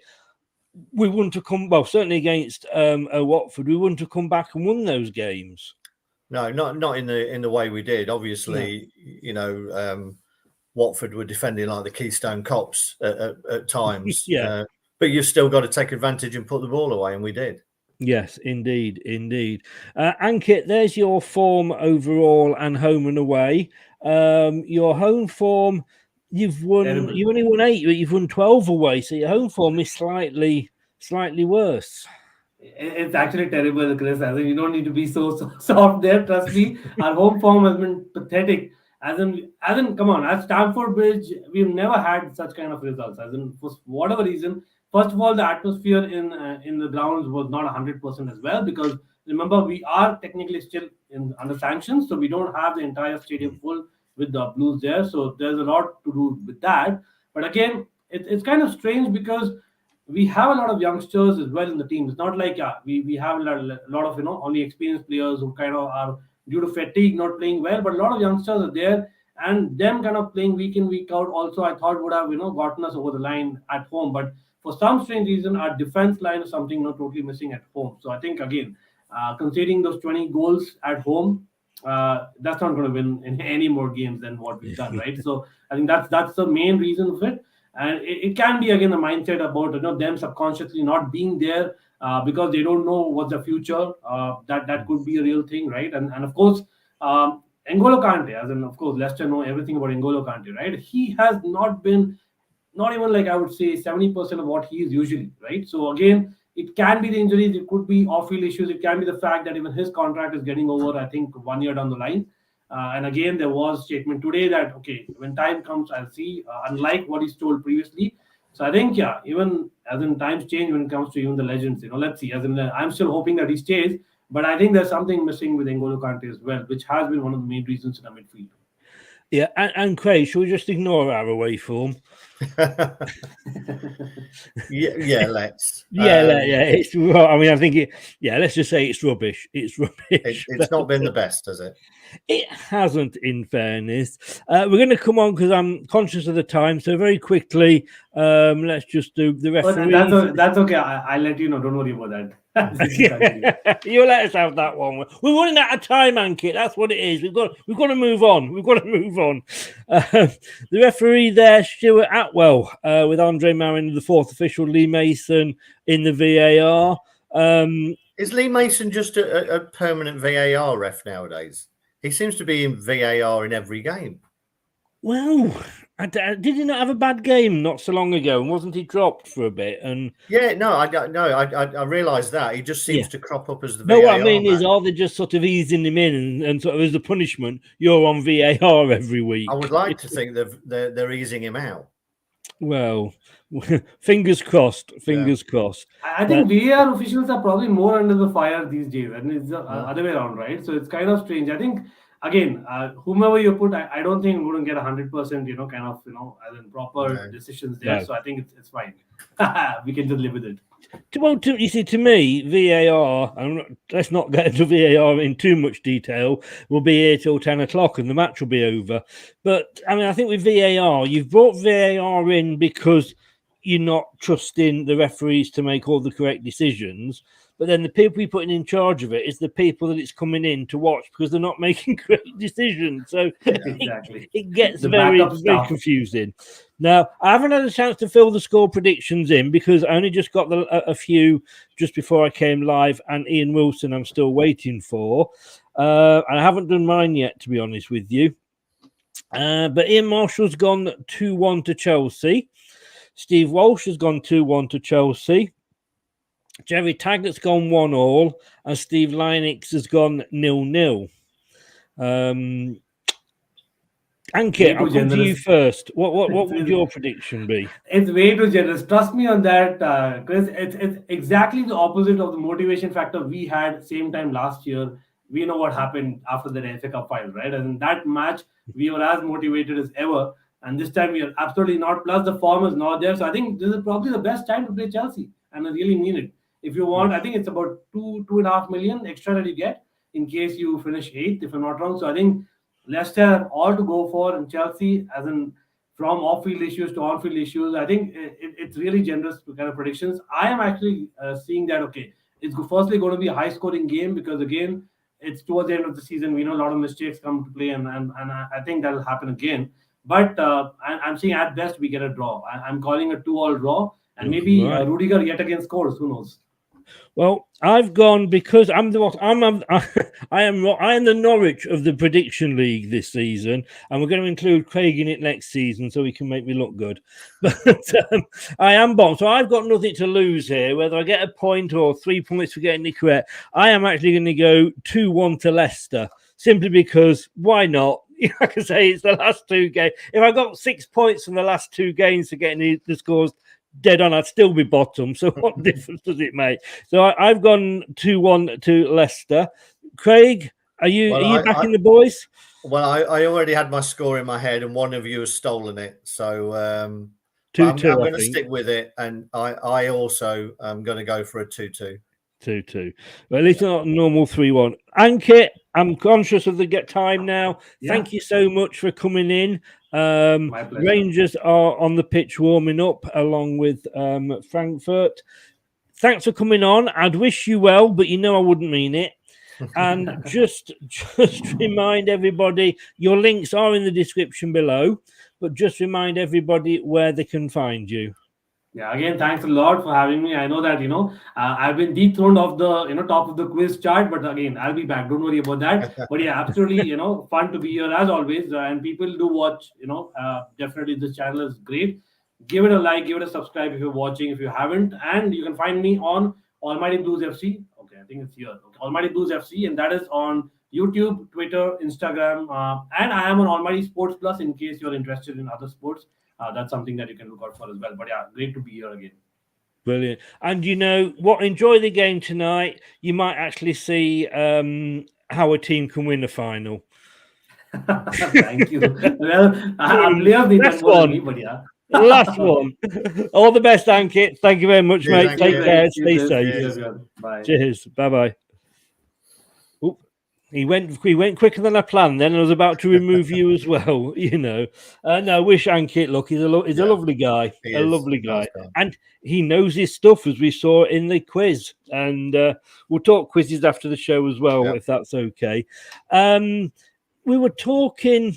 [SPEAKER 9] we wouldn't have come, well, certainly against Watford, we wouldn't have come back and won those games.
[SPEAKER 11] No, not in the way we did. Obviously, Watford were defending like the Keystone Cops at times. But you've still got to take advantage and put the ball away, and we did.
[SPEAKER 9] Yes, indeed. Ankit, there's your form overall and home and away. Your home form, you only won 8, but you've won 12 away, so your home form is slightly worse.
[SPEAKER 10] It's actually terrible, Chris. I think you don't need to be so soft there. Trust me, our home form has been pathetic. As in, come on, at Stamford Bridge, we've never had such kind of results. As in, for whatever reason, first of all, the atmosphere in the grounds was not 100% as well, because remember, we are technically still under sanctions, so we don't have the entire stadium full with the Blues there. So there's a lot to do with that. But again, it's kind of strange because we have a lot of youngsters as well in the team. It's not like we have a lot of only experienced players who kind of are due to fatigue not playing well, but a lot of youngsters are there, and them kind of playing week in, week out also I thought would have gotten us over the line at home. But for some strange reason, our defense line is something totally missing at home. So I think again, conceding those 20 goals at home, that's not going to win in any more games than what we've done, right? So I think that's the main reason of it. And it can be, again, the mindset about them subconsciously not being there because they don't know what's the future. That could be a real thing, right? And of course, N'Golo Kante, as in, of course, Leicester know everything about N'Golo Kante, right? He has not been, not even like I would say 70% of what he is usually, right? So again, it can be the injuries, it could be off-field issues, it can be the fact that even his contract is getting over, I think, 1 year down the line. And again, there was statement today that, okay, when time comes, I'll see, unlike what he's told previously. So I think, even as in times change when it comes to even the legends, let's see. As in, I'm still hoping that he stays, but I think there's something missing with N'Golo Kante as well, which has been one of the main reasons in the midfield.
[SPEAKER 9] Yeah, and Craig, shall we just ignore our away form?
[SPEAKER 11] yeah, let's.
[SPEAKER 9] Yeah. It's. I mean, I think let's just say it's rubbish. It's rubbish.
[SPEAKER 11] It's not been the best, has it?
[SPEAKER 9] It hasn't, in fairness. We're going to come on because I'm conscious of the time. So very quickly, let's just do the referee.
[SPEAKER 10] That's okay. I'll let you know. Don't worry about that.
[SPEAKER 9] You let us have that one. We're running out of time, Ankit. That's what it is. We've got to move on. The referee there, Stuart Atwell, with Andre Marin, the fourth official, Lee Mason in the VAR.
[SPEAKER 11] Is Lee Mason just a permanent VAR ref nowadays? He seems to be in VAR in every game.
[SPEAKER 9] Well, did he not have a bad game not so long ago? And wasn't he dropped for a bit? And
[SPEAKER 11] I realised that he just seems to crop up as the
[SPEAKER 9] VAR.
[SPEAKER 11] VAR.
[SPEAKER 9] What I mean is, are they just sort of easing him in and sort of as a punishment, you're on VAR every week?
[SPEAKER 11] I would like to think they're easing him out.
[SPEAKER 9] Well, fingers crossed. Fingers crossed.
[SPEAKER 10] I think VAR officials are probably more under the fire these days, and it's the other way around, right? So it's kind of strange. I think again, whomever you put, I don't think we're going to get 100%, as in proper decisions there. No. So I think it's fine. We can just live with it.
[SPEAKER 9] Well, you see, to me, VAR, let's not get into VAR in too much detail, we'll be here till 10 o'clock and the match will be over. But, I mean, I think with VAR, you've brought VAR in because you're not trusting the referees to make all the correct decisions. But then the people you're putting in charge of it is the people that it's coming in to watch because they're not making correct decisions. So it gets very confusing. Now, I haven't had a chance to fill the score predictions in because I only just got a few just before I came live, and Ian Wilson I'm still waiting for. And I haven't done mine yet, to be honest with you. But Ian Marshall's gone 2-1 to Chelsea. Steve Walsh has gone 2-1 to Chelsea. Jerry Taggart's gone 1-1, and Steve Lynix has gone 0-0. Ankit, I'll come to you first. What would your prediction be?
[SPEAKER 10] It's way too generous. Trust me on that, Chris. It's exactly the opposite of the motivation factor we had same time last year. We know what happened after the FA Cup final, right? And in that match, we were as motivated as ever. And this time, we are absolutely not. Plus, the form is not there. So I think this is probably the best time to play Chelsea. And I really mean it. If you want, I think it's about 2.5 million extra that you get in case you finish 8th, if I'm not wrong. So I think Leicester have all to go for, and Chelsea, as in from off-field issues to on-field issues, I think it's really generous kind of predictions. I am actually seeing that, it's firstly going to be a high-scoring game because, again, it's towards the end of the season. We know a lot of mistakes come to play, and I think that'll happen again. But I'm seeing at best we get a draw. I'm calling a 2-2 draw, and maybe Rudiger yet again scores. Who knows?
[SPEAKER 9] Well, I've gone because I am the Norwich of the prediction league this season, and we're going to include Craig in it next season so he can make me look good. But I am bottom, so I've got nothing to lose here. Whether I get a point or 3 points for getting it correct, I am actually going to go 2-1 to Leicester, simply because why not? Like I say, it's the last 2 games. If I got 6 points from the last 2 games for getting the scores dead on, I'd still be bottom. So what difference does it make? So I've gone 2-1 to Leicester. Craig, are you backing the boys?
[SPEAKER 11] Well, I already had my score in my head, and one of you has stolen it. So
[SPEAKER 9] 2-2.
[SPEAKER 11] I'm going to stick with it, and I also am going to go for a 2-2.
[SPEAKER 9] 2-2. Well, at least not normal 3-1. Ankit, I'm conscious of the time now. Yeah. Thank you so much for coming in. Rangers are on the pitch warming up along with Frankfurt. Thanks for coming on. I'd wish you well, but you know I wouldn't mean it. And just remind everybody, your links are in the description below, but just remind everybody where they can find you.
[SPEAKER 10] Yeah, again, thanks a lot for having me. I know that, I've been dethroned off the, top of the quiz chart, but again, I'll be back. Don't worry about that. But yeah, absolutely, fun to be here as always. And people do watch, definitely this channel is great. Give it a like, give it a subscribe if you're watching, if you haven't. And you can find me on Almighty Blues FC. Okay, I think it's here. Okay, Almighty Blues FC. And that is on YouTube, Twitter, Instagram. And I am on Almighty Sports Plus in case you're interested in other sports. That's something that you can look out for as well. But yeah, great to be here again.
[SPEAKER 9] Brilliant. And enjoy the game tonight. You might actually see how a team can win the final.
[SPEAKER 10] Thank you. Well, players need that more than me, but yeah.
[SPEAKER 9] Last one. All the best, Ankit. Thank you very much,
[SPEAKER 11] Cheers,
[SPEAKER 9] mate. Take care. Stay
[SPEAKER 10] Cheers.
[SPEAKER 9] safe.
[SPEAKER 10] Cheers. Bye.
[SPEAKER 9] Cheers. Bye-bye. Oop. He went quicker than I planned. Then I was about to remove you as well. No, wish Ankit luck. He's a lovely guy. Lovely guy, and he knows his stuff, as we saw in the quiz. And we'll talk quizzes after the show as well, if that's okay. We were talking.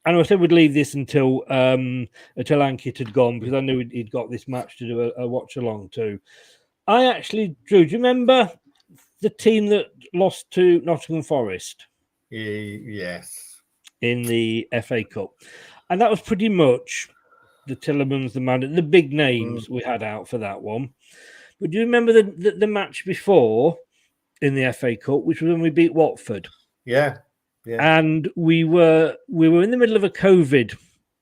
[SPEAKER 9] And I said we'd leave this until Ankit had gone, because I knew he'd got this match to do a watch along to. I actually, Drew, do you remember the team that lost to Nottingham Forest?
[SPEAKER 11] Yes.
[SPEAKER 9] In the FA Cup. And that was pretty much the Tillemans, the Man, the big names we had out for that one. But do you remember the match before in the FA Cup, which was when we beat Watford?
[SPEAKER 11] Yeah.
[SPEAKER 9] And we were in the middle of a COVID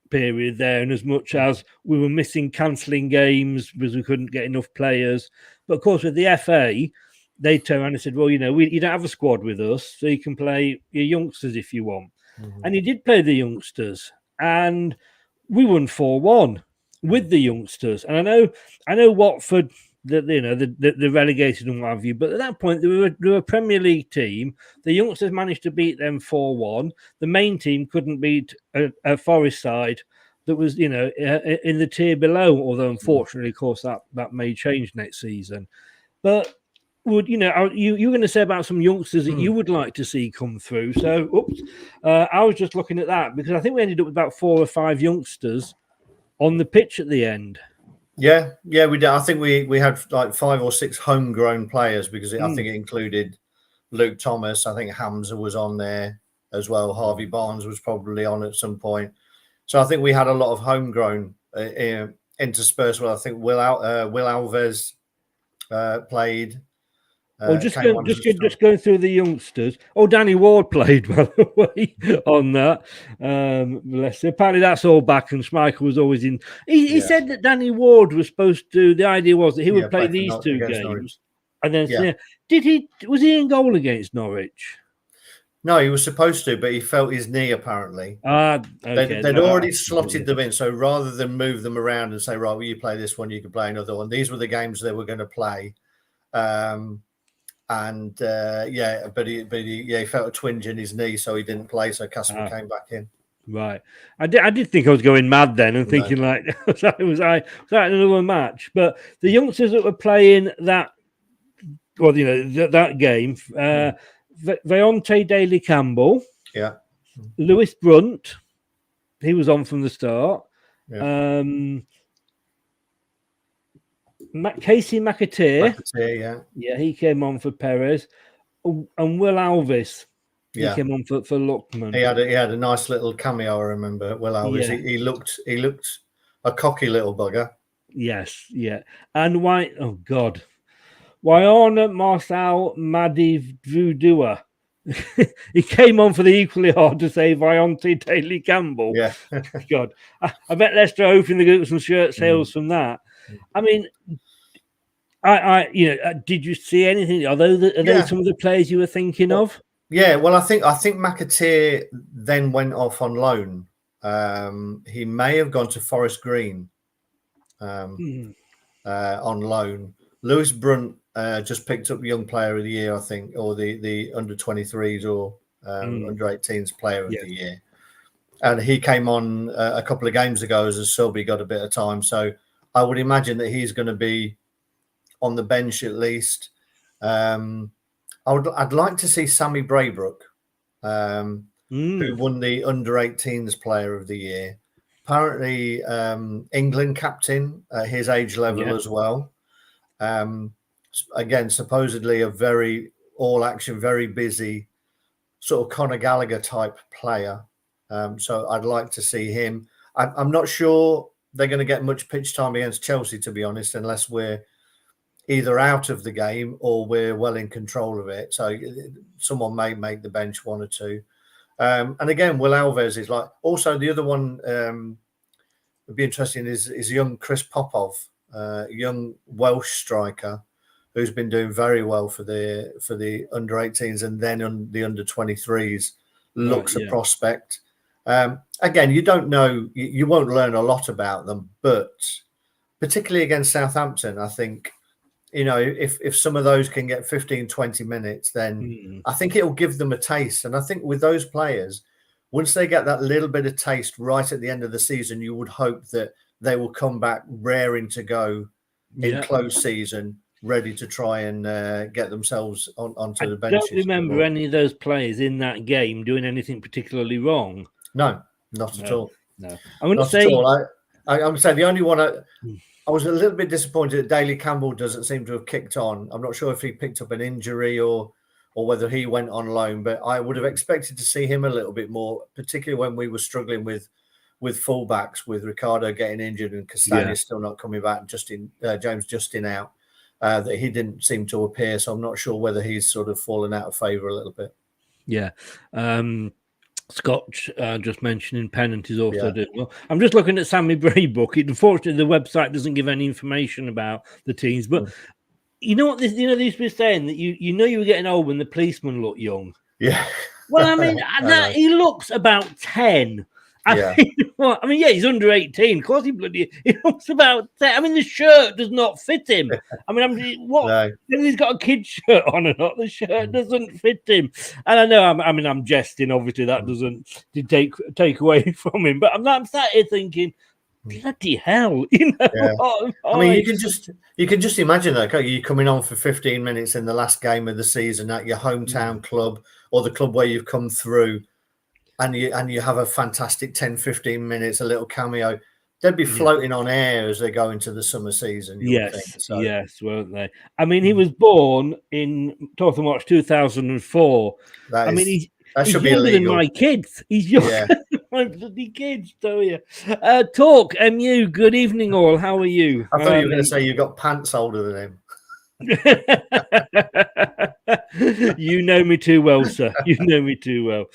[SPEAKER 9] period there, and as much as we were cancelling games because we couldn't get enough players. But of course, with the FA, they turned around and said, well, you don't have a squad with us, so you can play your youngsters if you want. And he did play the youngsters, and we won 4-1 with the youngsters. And I know Watford, the relegated and what have you, but at that point they were a Premier League team. The youngsters managed to beat them 4-1. The main team couldn't beat a Forest side that was in the tier below, although unfortunately, of course, that may change next season. But you're going to say about some youngsters that you would like to see come through. So I was just looking at that, because I think we ended up with about 4 or 5 youngsters on the pitch at the end.
[SPEAKER 11] Yeah, we did. I think we had like 5 or 6 homegrown players, because I think it included Luke Thomas. I think Hamza was on there as well. Harvey Barnes was probably on at some point. So I think we had a lot of homegrown interspersed. Well, I think Will Alves played.
[SPEAKER 9] Just going through the youngsters. Danny Ward played, by the way, on that. Leicester. Apparently that's all back, and Schmeichel was always in. He said that Danny Ward was supposed to. The idea was that he would play these 2 games, Norwich. And then was he in goal against Norwich?
[SPEAKER 11] No, he was supposed to, but he felt his knee apparently.
[SPEAKER 9] Okay.
[SPEAKER 11] They'd already slotted them in, so rather than move them around and say, right, well, you play this one, you can play another one. These were the games they were going to play. But he felt a twinge in his knee, so he didn't play. So Casper came back in.
[SPEAKER 9] Right, I did think I was going mad then, and thinking like, was that another match? But the youngsters that were playing that, that game, Vaonte Daly Campbell, Lewis Brunt, he was on from the start. Casey McAteer, he came on for Perez, and Will Alves, he came on for Luckman.
[SPEAKER 11] He had a nice little cameo. I remember Will Alves. He looked a cocky little bugger.
[SPEAKER 9] Yes, and Wayana Marcel Madivudua. He came on for the equally hard to say Vaonte Daly Campbell.
[SPEAKER 11] Yeah,
[SPEAKER 9] God, I bet Leicester are hoping they get some shirt sales from that. I mean, did you see anything? Are those some of the players you were thinking of?
[SPEAKER 11] Yeah, well, I think McAteer then went off on loan. He may have gone to Forest Green on loan. Lewis Brunt just picked up Young Player of the Year, I think, or the under 23s or under 18s Player of the Year. And he came on a couple of games ago as a sub. He got a bit of time, so I would imagine that he's going to be on the bench at least. I'd like to see Sammy Braybrook, who won the under 18s Player of the Year. Apparently, England captain at his age level as well. Again, supposedly a very all action, very busy sort of Conor Gallagher type player. So I'd like to see him. I'm not sure they're going to get much pitch time against Chelsea, to be honest, unless we're either out of the game or we're well in control of it. So someone may make the bench, 1 or 2. And again, Will Alves is like. Also, the other one would be interesting is young Chris Popov, young Welsh striker who's been doing very well for the under 18s and then on the under 23s looks a prospect. Again, you don't know, you won't learn a lot about them, but particularly against Southampton, I think, if some of those can get 15, 20 minutes, then I think it'll give them a taste. And I think with those players, once they get that little bit of taste right at the end of the season, you would hope that they will come back raring to go in close season, ready to try and get themselves onto the benches.
[SPEAKER 9] I don't remember any of those players in that game doing anything particularly wrong.
[SPEAKER 11] No, not at all.
[SPEAKER 9] No, I'm going
[SPEAKER 11] to
[SPEAKER 9] say.
[SPEAKER 11] I'm going to say the only one I was a little bit disappointed that Daley Campbell doesn't seem to have kicked on. I'm not sure if he picked up an injury or whether he went on loan, but I would have expected to see him a little bit more, particularly when we were struggling with fullbacks, with Ricardo getting injured and Castagna still not coming back, James Justin out. That he didn't seem to appear, so I'm not sure whether he's sort of fallen out of favour a little bit.
[SPEAKER 9] Yeah. Scott just mentioning Pennant is also doing well. I'm just looking at Sammy Braybook. Unfortunately, the website doesn't give any information about the teams, but you know what? They used to be saying that you were getting old when the policeman looked young.
[SPEAKER 11] Yeah.
[SPEAKER 9] Well, I mean, he looks about 10. He's under 18. Of course, he looks about 10. I mean, the shirt does not fit him. He's got a kid's shirt on or not? The shirt doesn't fit him. And I know, I'm jesting. Obviously, that doesn't take away from him. But I'm sat here thinking, bloody hell,
[SPEAKER 11] you can just imagine that. Okay? You coming on for 15 minutes in the last game of the season at your hometown club or the club where you've come through. And you have a fantastic 10, 15 minutes, a little cameo. They'd be floating on air as they go into the summer season.
[SPEAKER 9] Yes, won't they? I mean, he was born in Tortham Watch 2004. He's younger than my kids. He's younger than my bloody kids, tell you. Talk, MU, good evening all. How are you?
[SPEAKER 11] I thought you were going to say you've got pants older than him.
[SPEAKER 9] You know me too well, sir. You know me too well.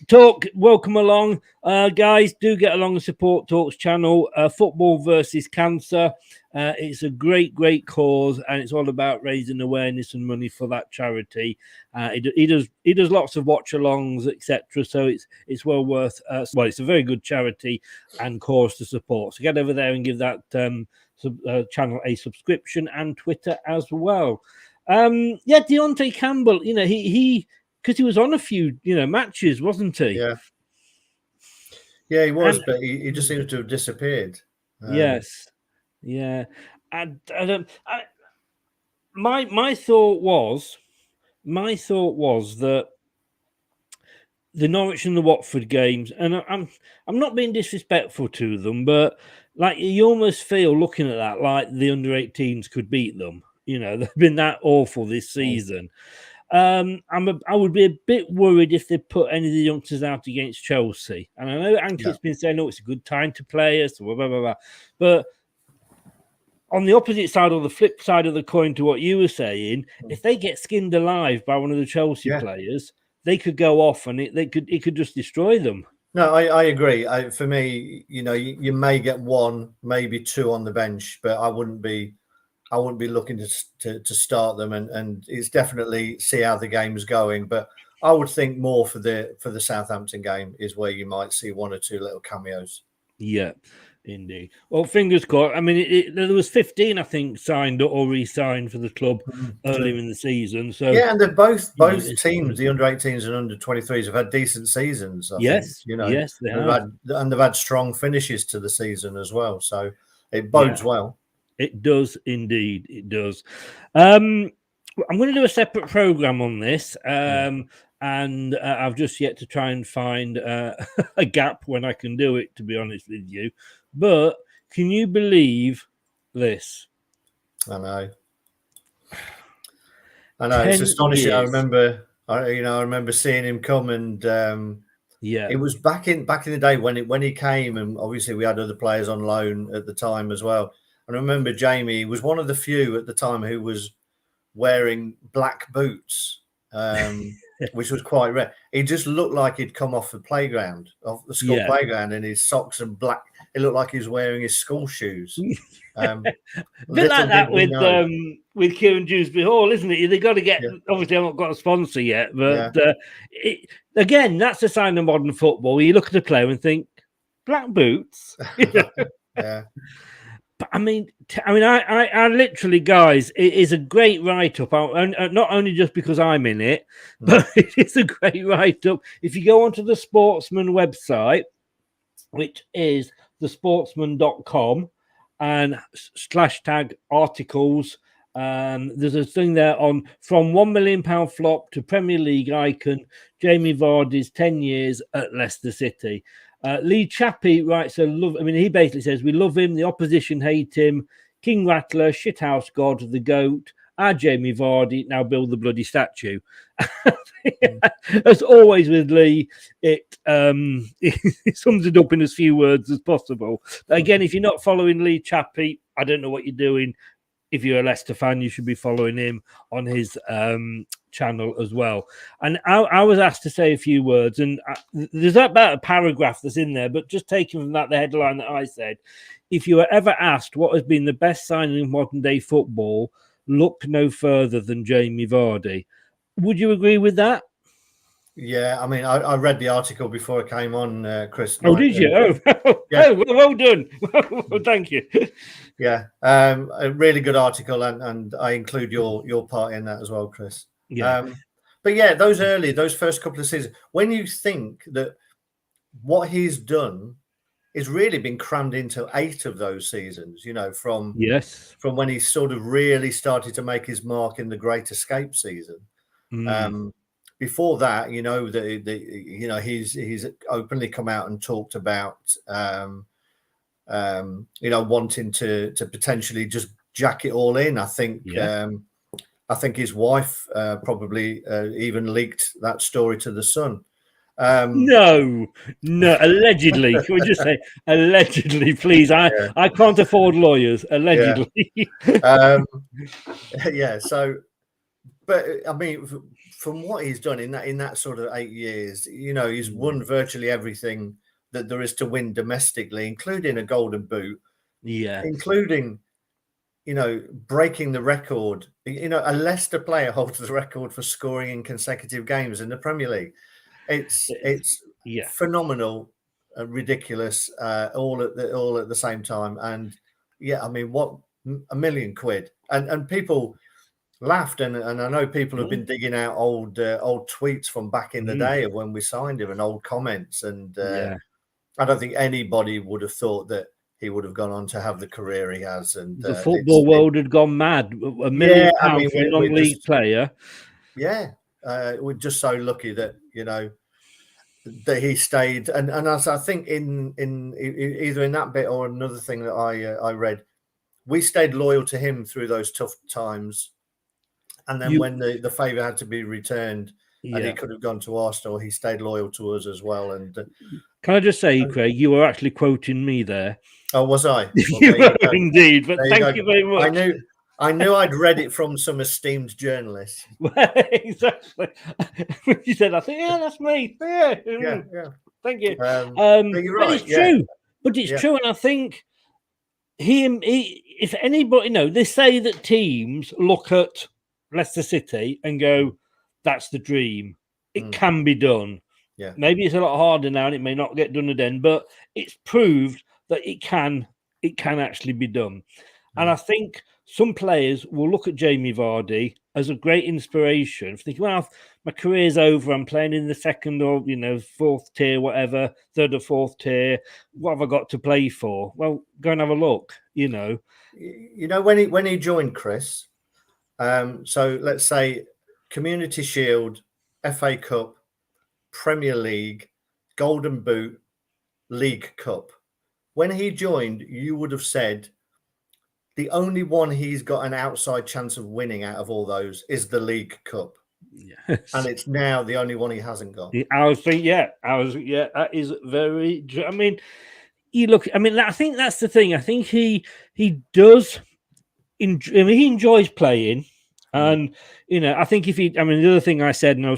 [SPEAKER 9] Talk, welcome along, guys. Do get along and support Talk's channel. Football versus cancer. It's a great cause, and it's all about raising awareness and money for that charity. He does lots of watch-alongs, etc. So it's well worth. It's a very good charity and cause to support. So get over there and give that channel a subscription, and Twitter as well. Deontay Campbell, he because he was on a few matches, wasn't he?
[SPEAKER 11] He was, but he just seems to have disappeared.
[SPEAKER 9] Yes, my thought was that the Norwich and the Watford games, and I'm not being disrespectful to them, but like you almost feel looking at that like the under-18s could beat them. They've been that awful this season. I would be a bit worried if they put any of the youngsters out against Chelsea. And I know Ankit's been saying, it's a good time to play us, blah, blah, blah, blah. But on the opposite side or the flip side of the coin to what you were saying, if they get skinned alive by one of the Chelsea players, they could go off and it could just destroy them.
[SPEAKER 11] No, I agree. For me, you may get one, maybe two on the bench, but I wouldn't be looking to start them, and it's definitely see how the game is going. But I would think more for the Southampton game is where you might see one or two little cameos.
[SPEAKER 9] Yeah, indeed. Well, fingers crossed. I mean, there was 15, I think, signed or re-signed for the club earlier in the season. So
[SPEAKER 11] and they're both teams, the under-18s and under-23s, have had decent seasons. I think,
[SPEAKER 9] yes, they have.
[SPEAKER 11] They've had strong finishes to the season as well. So it bodes well.
[SPEAKER 9] It does indeed. It does. I'm going to do a separate program on this, and I've just yet to try and find a gap when I can do it, to be honest with you. But can you believe this?
[SPEAKER 11] I know. It's astonishing.
[SPEAKER 9] Years.
[SPEAKER 11] I remember seeing him come, and it was back in the day when he came, and obviously we had other players on loan at the time as well. And I remember Jamie was one of the few at the time who was wearing black boots, which was quite rare. He just looked like he'd come off the playground, off the school playground, and his socks and black. It looked like he was wearing his school shoes.
[SPEAKER 9] A bit like that with Kieran Dewsbury Hall, isn't it? They've got to get. Obviously, I've not got a sponsor yet, but again, that's a sign of modern football. Where you look at a player and think, black boots.
[SPEAKER 11] Yeah.
[SPEAKER 9] But I mean, I literally, guys, it is a great write-up. Not only just because I'm in it, but it is a great write-up. If you go onto the Sportsman website, which is thesportsman.com, and /tag articles, there's a thing there on from £1 million flop to Premier League icon, Jamie Vardy's 10 years at Leicester City. Lee Chappie writes he basically says, we love him, the opposition hate him, King Rattler, shithouse god, the GOAT, our Jamie Vardy, now build the bloody statue. As always with Lee, it sums it up in as few words as possible. But again, if you're not following Lee Chappie, I don't know what you're doing. If you're a Leicester fan, you should be following him on his channel as well. And I was asked to say a few words, and there's about a paragraph that's in there, but just taking from that, the headline that I said, if you were ever asked what has been the best signing of modern day football, look no further than Jamie Vardy. Would you agree with that?
[SPEAKER 11] Yeah, I mean, I read the article before it came on, Chris.
[SPEAKER 9] Oh, did you?
[SPEAKER 11] Yeah.
[SPEAKER 9] Well done. Well, thank you.
[SPEAKER 11] Yeah, a really good article, and I include your part in that as well, Chris.
[SPEAKER 9] Yeah.
[SPEAKER 11] But yeah, those first couple of seasons, when you think that what he's done is really been crammed into 8 of those seasons, from when he sort of really started to make his mark in the Great Escape season. Before that, he's openly come out and talked about wanting to potentially just jack it all in. I think his wife probably even leaked that story to the Sun.
[SPEAKER 9] No, allegedly. Can we just say allegedly, please? I can't afford lawyers. Allegedly.
[SPEAKER 11] Yeah. So, but I mean, from what he's done in that sort of 8 years, he's won virtually everything that there is to win domestically, including a Golden Boot.
[SPEAKER 9] Yeah,
[SPEAKER 11] including breaking the record. A Leicester player holds the record for scoring in consecutive games in the Premier League. It's phenomenal, ridiculous, all at the same time. And I mean, what £1 million, and people laughed, and I know people have been digging out old tweets from back in the day of when we signed him and old comments, and I don't think anybody would have thought that he would have gone on to have the career he has. And
[SPEAKER 9] the football world had gone mad. £1 million for a non-league player.
[SPEAKER 11] Yeah, we're just so lucky that that he stayed, and as I think in either in that bit or another thing that I read, we stayed loyal to him through those tough times. And then when the favour had to be returned and he could have gone to Arsenal, he stayed loyal to us as well. And
[SPEAKER 9] can I just say, Craig, you were actually quoting me there.
[SPEAKER 11] Oh, was I? Well,
[SPEAKER 9] you were indeed, but thank you very much.
[SPEAKER 11] I knew I'd read it from some esteemed journalist.
[SPEAKER 9] Exactly. You said, I think, that's me. Yeah. Thank you.
[SPEAKER 11] But you're right.
[SPEAKER 9] It's true. But it's true, and I think he if anybody, they say that teams look at Leicester City and go, that's the dream. It can be done.
[SPEAKER 11] Yeah.
[SPEAKER 9] Maybe it's a lot harder now and it may not get done again, but it's proved that it can actually be done. And I think some players will look at Jamie Vardy as a great inspiration. Thinking, well, my career's over. I'm playing in the second or, fourth tier, whatever, third or fourth tier. What have I got to play for? Well, go and have a look,
[SPEAKER 11] When he joined, Chris, so let's say Community Shield, FA Cup, Premier League, Golden Boot, League Cup. When he joined, you would have said the only one he's got an outside chance of winning out of all those is the League Cup.
[SPEAKER 9] Yes.
[SPEAKER 11] And it's now the only one he hasn't got.
[SPEAKER 9] That is very, I mean, I think that's the thing. I think he does, he enjoys playing. And, I think the other thing I said, and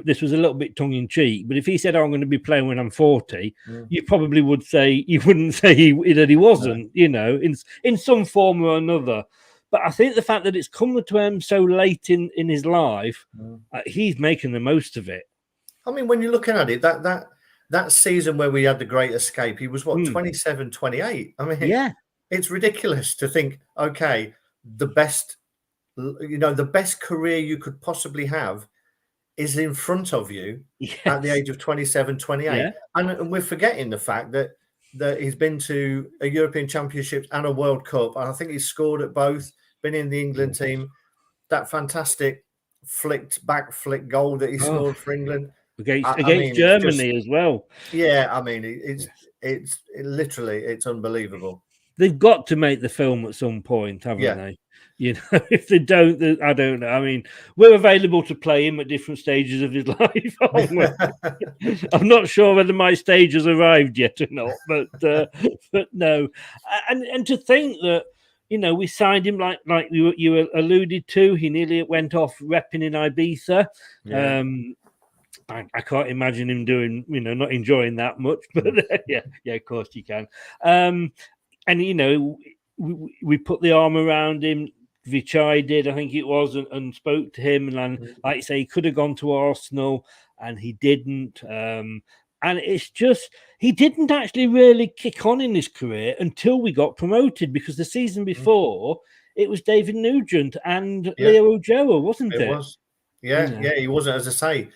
[SPEAKER 9] this was a little bit tongue in cheek, but if he said, I'm going to be playing when I'm 40, you probably would say, you wouldn't say that he wasn't, in some form or another. But I think the fact that it's come to him so late in his life, he's making the most of it.
[SPEAKER 11] I mean, when you're looking at it, that season where we had the Great Escape, he was what 27, 28. I mean, it's ridiculous to think. Okay, the best career you could possibly have is in front of you at the age of 27, 28. And we're forgetting the fact that he's been to a European Championships and a World Cup. And I think he's scored at both, been in the England team. That fantastic back flick goal that he scored for England.
[SPEAKER 9] Against Germany as well.
[SPEAKER 11] Yeah, I mean, it's literally, it's unbelievable.
[SPEAKER 9] They've got to make the film at some point, haven't they? You know, if they don't, I don't know. I mean, we're available to play him at different stages of his life, aren't we? I'm not sure whether my stage has arrived yet or not, but no. And to think that, you know, we signed him like you alluded to. He nearly went off repping in Ibiza. Yeah. I can't imagine him doing, you know, not enjoying that much, but yeah, of course you can. And you know, we put the arm around him. Vichai did, I think it was, and spoke to him. And like you say, he could have gone to Arsenal, and he didn't. And it's just, he didn't actually really kick on in his career until we got promoted, because the season before, it was David Nugent and Leo Ojoa, wasn't it?
[SPEAKER 11] It was. Yeah, he wasn't, as I say.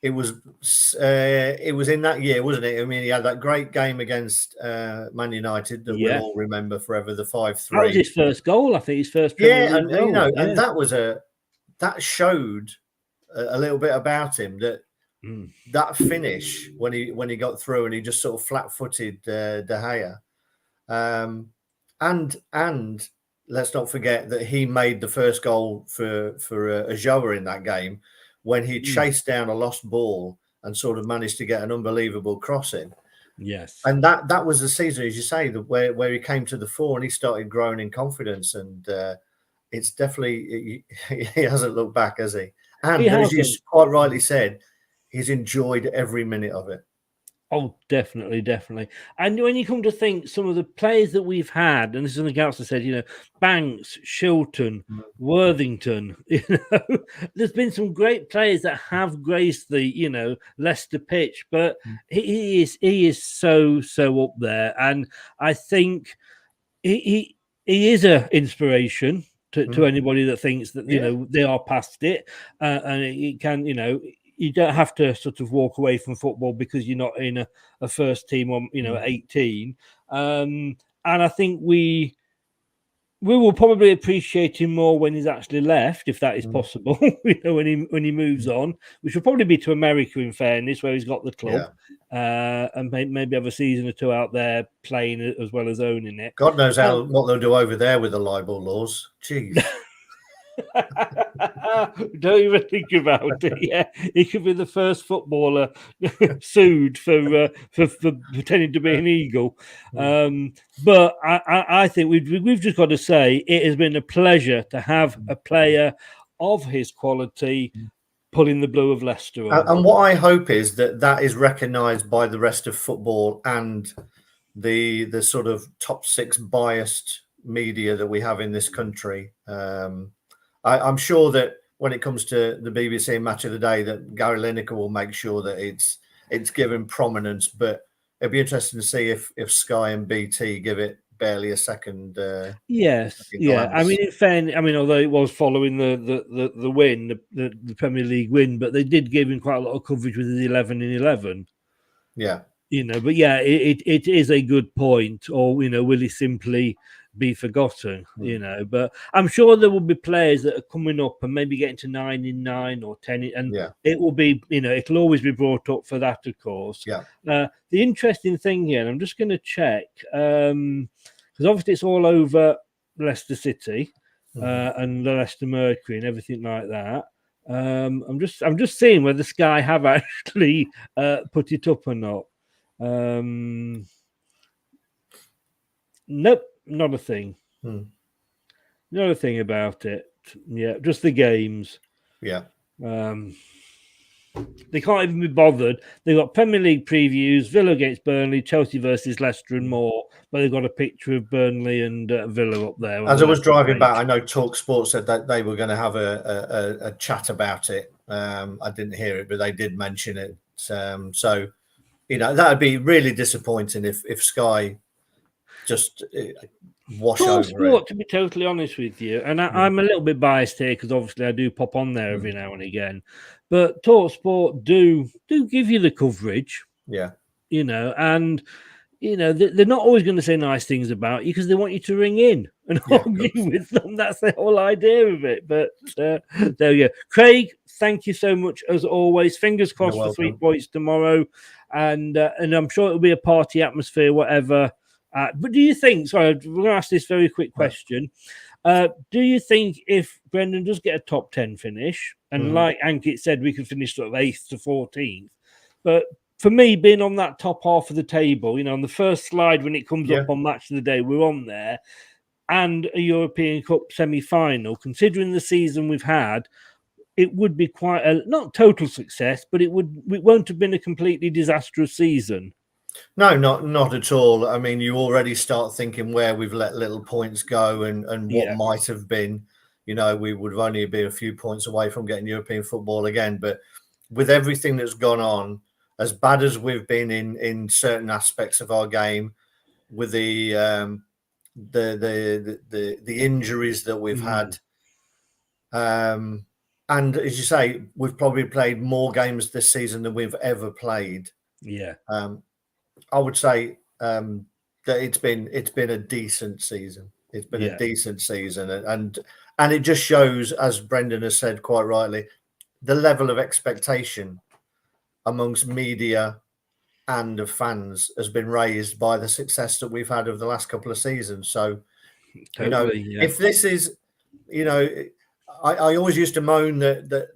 [SPEAKER 11] It was in that year, wasn't it? I mean, he had that great game against Man United that we'll all remember forever, the 5-3.
[SPEAKER 9] That was his first goal, I think, his first Premier League goal.
[SPEAKER 11] You know, and that showed a little bit about him, that that finish when he got through and he just sort of flat-footed De Gea, and let's not forget that he made the first goal for Ojoa in that game, when he chased down a lost ball and sort of managed to get an unbelievable crossing.
[SPEAKER 9] Yes.
[SPEAKER 11] And that was the season, as you say, where he came to the fore and he started growing in confidence. And it's definitely, he hasn't looked back, has he? And as you quite rightly said, he's enjoyed every minute of it.
[SPEAKER 9] Oh, definitely. And when you come to think, some of the players that we've had, and this is something else I said, you know, Banks, Shilton, Worthington, you know, there's been some great players that have graced the, you know, Leicester pitch, but he is so up there, and I think he is an inspiration to anybody that thinks that you know they are past it, and it can, you know. You don't have to sort of walk away from football because you're not in a first team on, you know, at 18. And I think we will probably appreciate him more when he's actually left, if that is possible. You know, when he moves on, which will probably be to America, in fairness, where he's got the club, and maybe have a season or two out there playing as well as owning it.
[SPEAKER 11] God knows what they'll do over there with the libel laws. Jeez.
[SPEAKER 9] Don't even think about it. Yeah, he could be the first footballer sued for pretending to be an eagle. But I think we've just got to say it has been a pleasure to have a player of his quality pulling the blue of Leicester on.
[SPEAKER 11] And what I hope is that is recognised by the rest of football and the sort of top six biased media that we have in this country. I'm sure that when it comes to the BBC Match of the Day, that Gary Lineker will make sure that it's given prominence. But it'd be interesting to see if Sky and BT give it barely a second.
[SPEAKER 9] Yes, yeah. I mean, in fairness, although it was following the win, the Premier League win, but they did give him quite a lot of coverage with his 11 in 11.
[SPEAKER 11] Yeah,
[SPEAKER 9] you know. But yeah, it is a good point. Or you know, will he simply be forgotten, you know? But I'm sure there will be players that are coming up and maybe getting to 9 in 9 or 10 and it will be, you know, it'll always be brought up for that, of course. The interesting thing here, and I'm just going to check, because obviously it's all over Leicester City and the Leicester Mercury and everything like that. I'm just seeing whether Sky have actually put it up or not. Nope. Not a thing. Not a thing about it. Yeah, just the games.
[SPEAKER 11] Yeah.
[SPEAKER 9] They can't even be bothered. They've got Premier League previews, Villa against Burnley, Chelsea versus Leicester and more. But they've got a picture of Burnley and Villa up there.
[SPEAKER 11] As I was driving back, I know Talk Sport said that they were going to have a chat about it. I didn't hear it, but they did mention it So, that would be really disappointing if Sky just wash over
[SPEAKER 9] Sport,
[SPEAKER 11] it.
[SPEAKER 9] to be totally honest with you, and I'm a little bit biased here because obviously I do pop on there every now and again, but Talk Sport do give you the coverage.
[SPEAKER 11] Yeah.
[SPEAKER 9] And they're not always going to say nice things about you because they want you to ring in and argue with them. That's the whole idea of it. But there you go. Craig, thank you so much as always. Fingers crossed for 3 points tomorrow, and I'm sure it'll be a party atmosphere, whatever. But do you think? Sorry, we're going to ask this very quick question. Do you think if Brendan does get a top 10 finish, and like Ankit said, we could finish sort of 8th to 14th, but for me, being on that top half of the table, on the first slide when it comes up on Match of the Day, we're on there, and a European Cup semi-final, considering the season we've had, it would be quite a, not total success, but it won't have been a completely disastrous season.
[SPEAKER 11] No, not at all. I mean, you already start thinking where we've let little points go and what might have been. We would only be a few points away from getting European football again. But with everything that's gone on, as bad as we've been in certain aspects of our game, with the injuries that we've had, and as you say, we've probably played more games this season than we've ever played.
[SPEAKER 9] Yeah.
[SPEAKER 11] I would say that it's been a decent season. It's been a decent season, and it just shows, as Brendan has said quite rightly, the level of expectation amongst media and of fans has been raised by the success that we've had over the last couple of seasons. So, if this is, I always used to moan that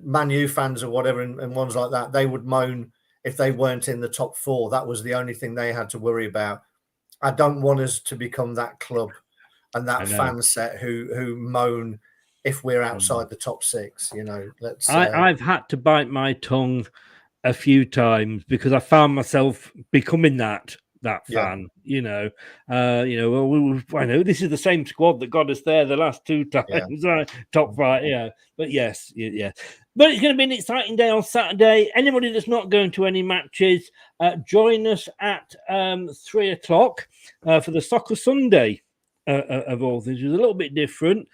[SPEAKER 11] Man U fans or whatever and ones like that, they would moan if they weren't in the top 4. That was the only thing they had to worry about. I don't want us to become that club and that fan set who moan if we're outside the top 6.
[SPEAKER 9] I've had to bite my tongue a few times because I found myself becoming that fan. I know this is the same squad that got us there the last 2 times, right? Top 5, But yes. But it's going to be an exciting day on Saturday. Anybody that's not going to any matches, join us at 3 o'clock for the Soccer Sunday. Of all things, it's a little bit different.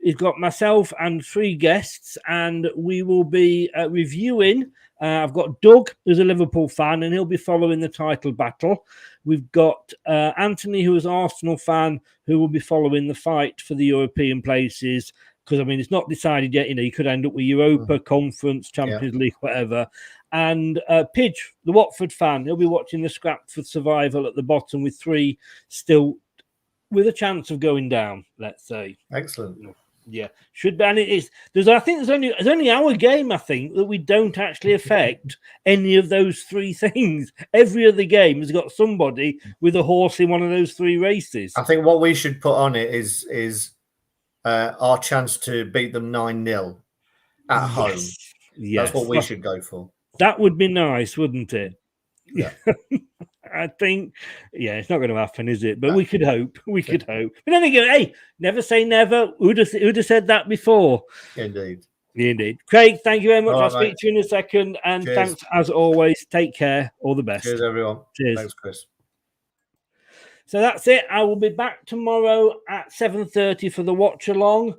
[SPEAKER 9] He's got myself and 3 guests, and we will be reviewing. I've got Doug, who's a Liverpool fan, and he'll be following the title battle. We've got Anthony, who is an Arsenal fan, who will be following the fight for the European places. Because, I mean, it's not decided yet. You could end up with Europa, Conference, Champions League, whatever. And Pidge, the Watford fan, he'll be watching the scrap for survival at the bottom with 3 still with a chance of going down, let's say.
[SPEAKER 11] Excellent.
[SPEAKER 9] Yeah, should be. And it is. There's only our game, I think, that we don't actually affect any of those 3 things. Every other game has got somebody with a horse in one of those 3 races.
[SPEAKER 11] I think what we should put on it is our chance to beat them 9-0 at home.
[SPEAKER 9] Yes.
[SPEAKER 11] That's what we should go for.
[SPEAKER 9] That would be nice, wouldn't it?
[SPEAKER 11] Yeah.
[SPEAKER 9] I think, it's not going to happen, is it? But we could hope. But then again, hey, never say never. Who'd have said that before? Indeed. Craig, thank you very much. I'll speak to you in a second. And thanks, as always. Take care. All the best.
[SPEAKER 11] Cheers, everyone.
[SPEAKER 9] Cheers.
[SPEAKER 11] Thanks, Chris.
[SPEAKER 9] So that's it. I will be back tomorrow at 7:30 for the watch along.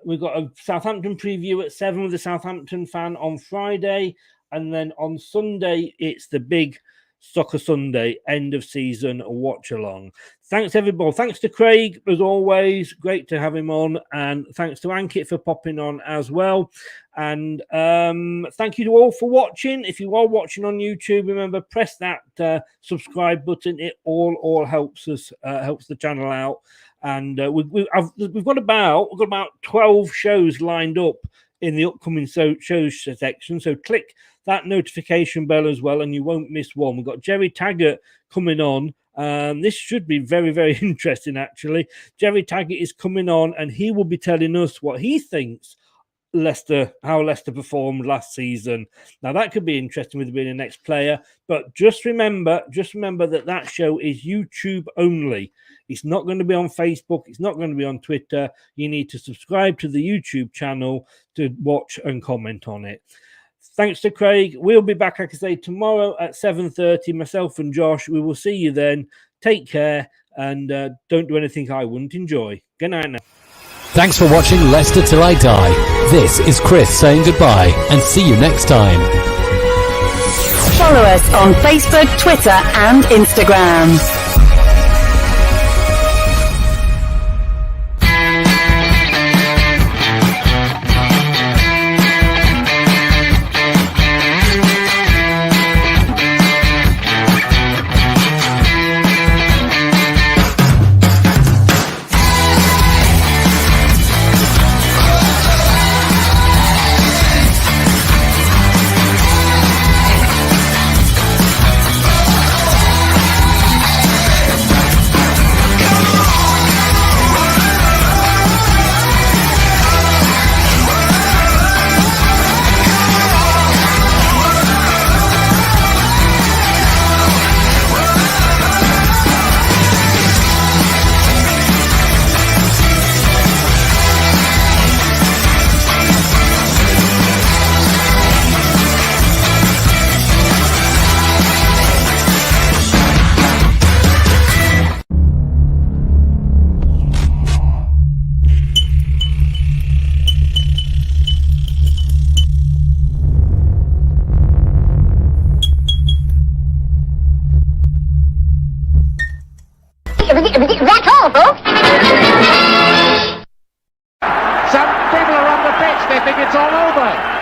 [SPEAKER 9] We've got a Southampton preview at 7 with a Southampton fan on Friday. And then on Sunday, it's the big Soccer Sunday end of season watch along. Thanks, everybody. Thanks to Craig, as always. Great to have him on. And thanks to Ankit for popping on as well. And thank you to all for watching. If you are watching on YouTube, remember, press that subscribe button. It all helps us, helps the channel out. And we've got about 12 shows lined up in the upcoming shows section. So click that notification bell as well, and you won't miss one. We've got Jerry Taggart coming on. This should be very, very interesting, actually. Jerry Taggart is coming on, and he will be telling us what he thinks how Leicester performed last season. Now, that could be interesting with being the next player, but just remember that show is YouTube only. It's not going to be on Facebook. It's not going to be on Twitter. You need to subscribe to the YouTube channel to watch and comment on it. Thanks to Craig. We'll be back, like I say, tomorrow at 7:30. Myself and Josh. We will see you then. Take care and don't do anything I wouldn't enjoy. Good night now.
[SPEAKER 1] Thanks for watching Leicester Till I Die. This is Chris saying goodbye and see you next time.
[SPEAKER 12] Follow us on Facebook, Twitter and Instagram.
[SPEAKER 13] That's all, folks.
[SPEAKER 14] Some people are on the pitch, they think it's all over.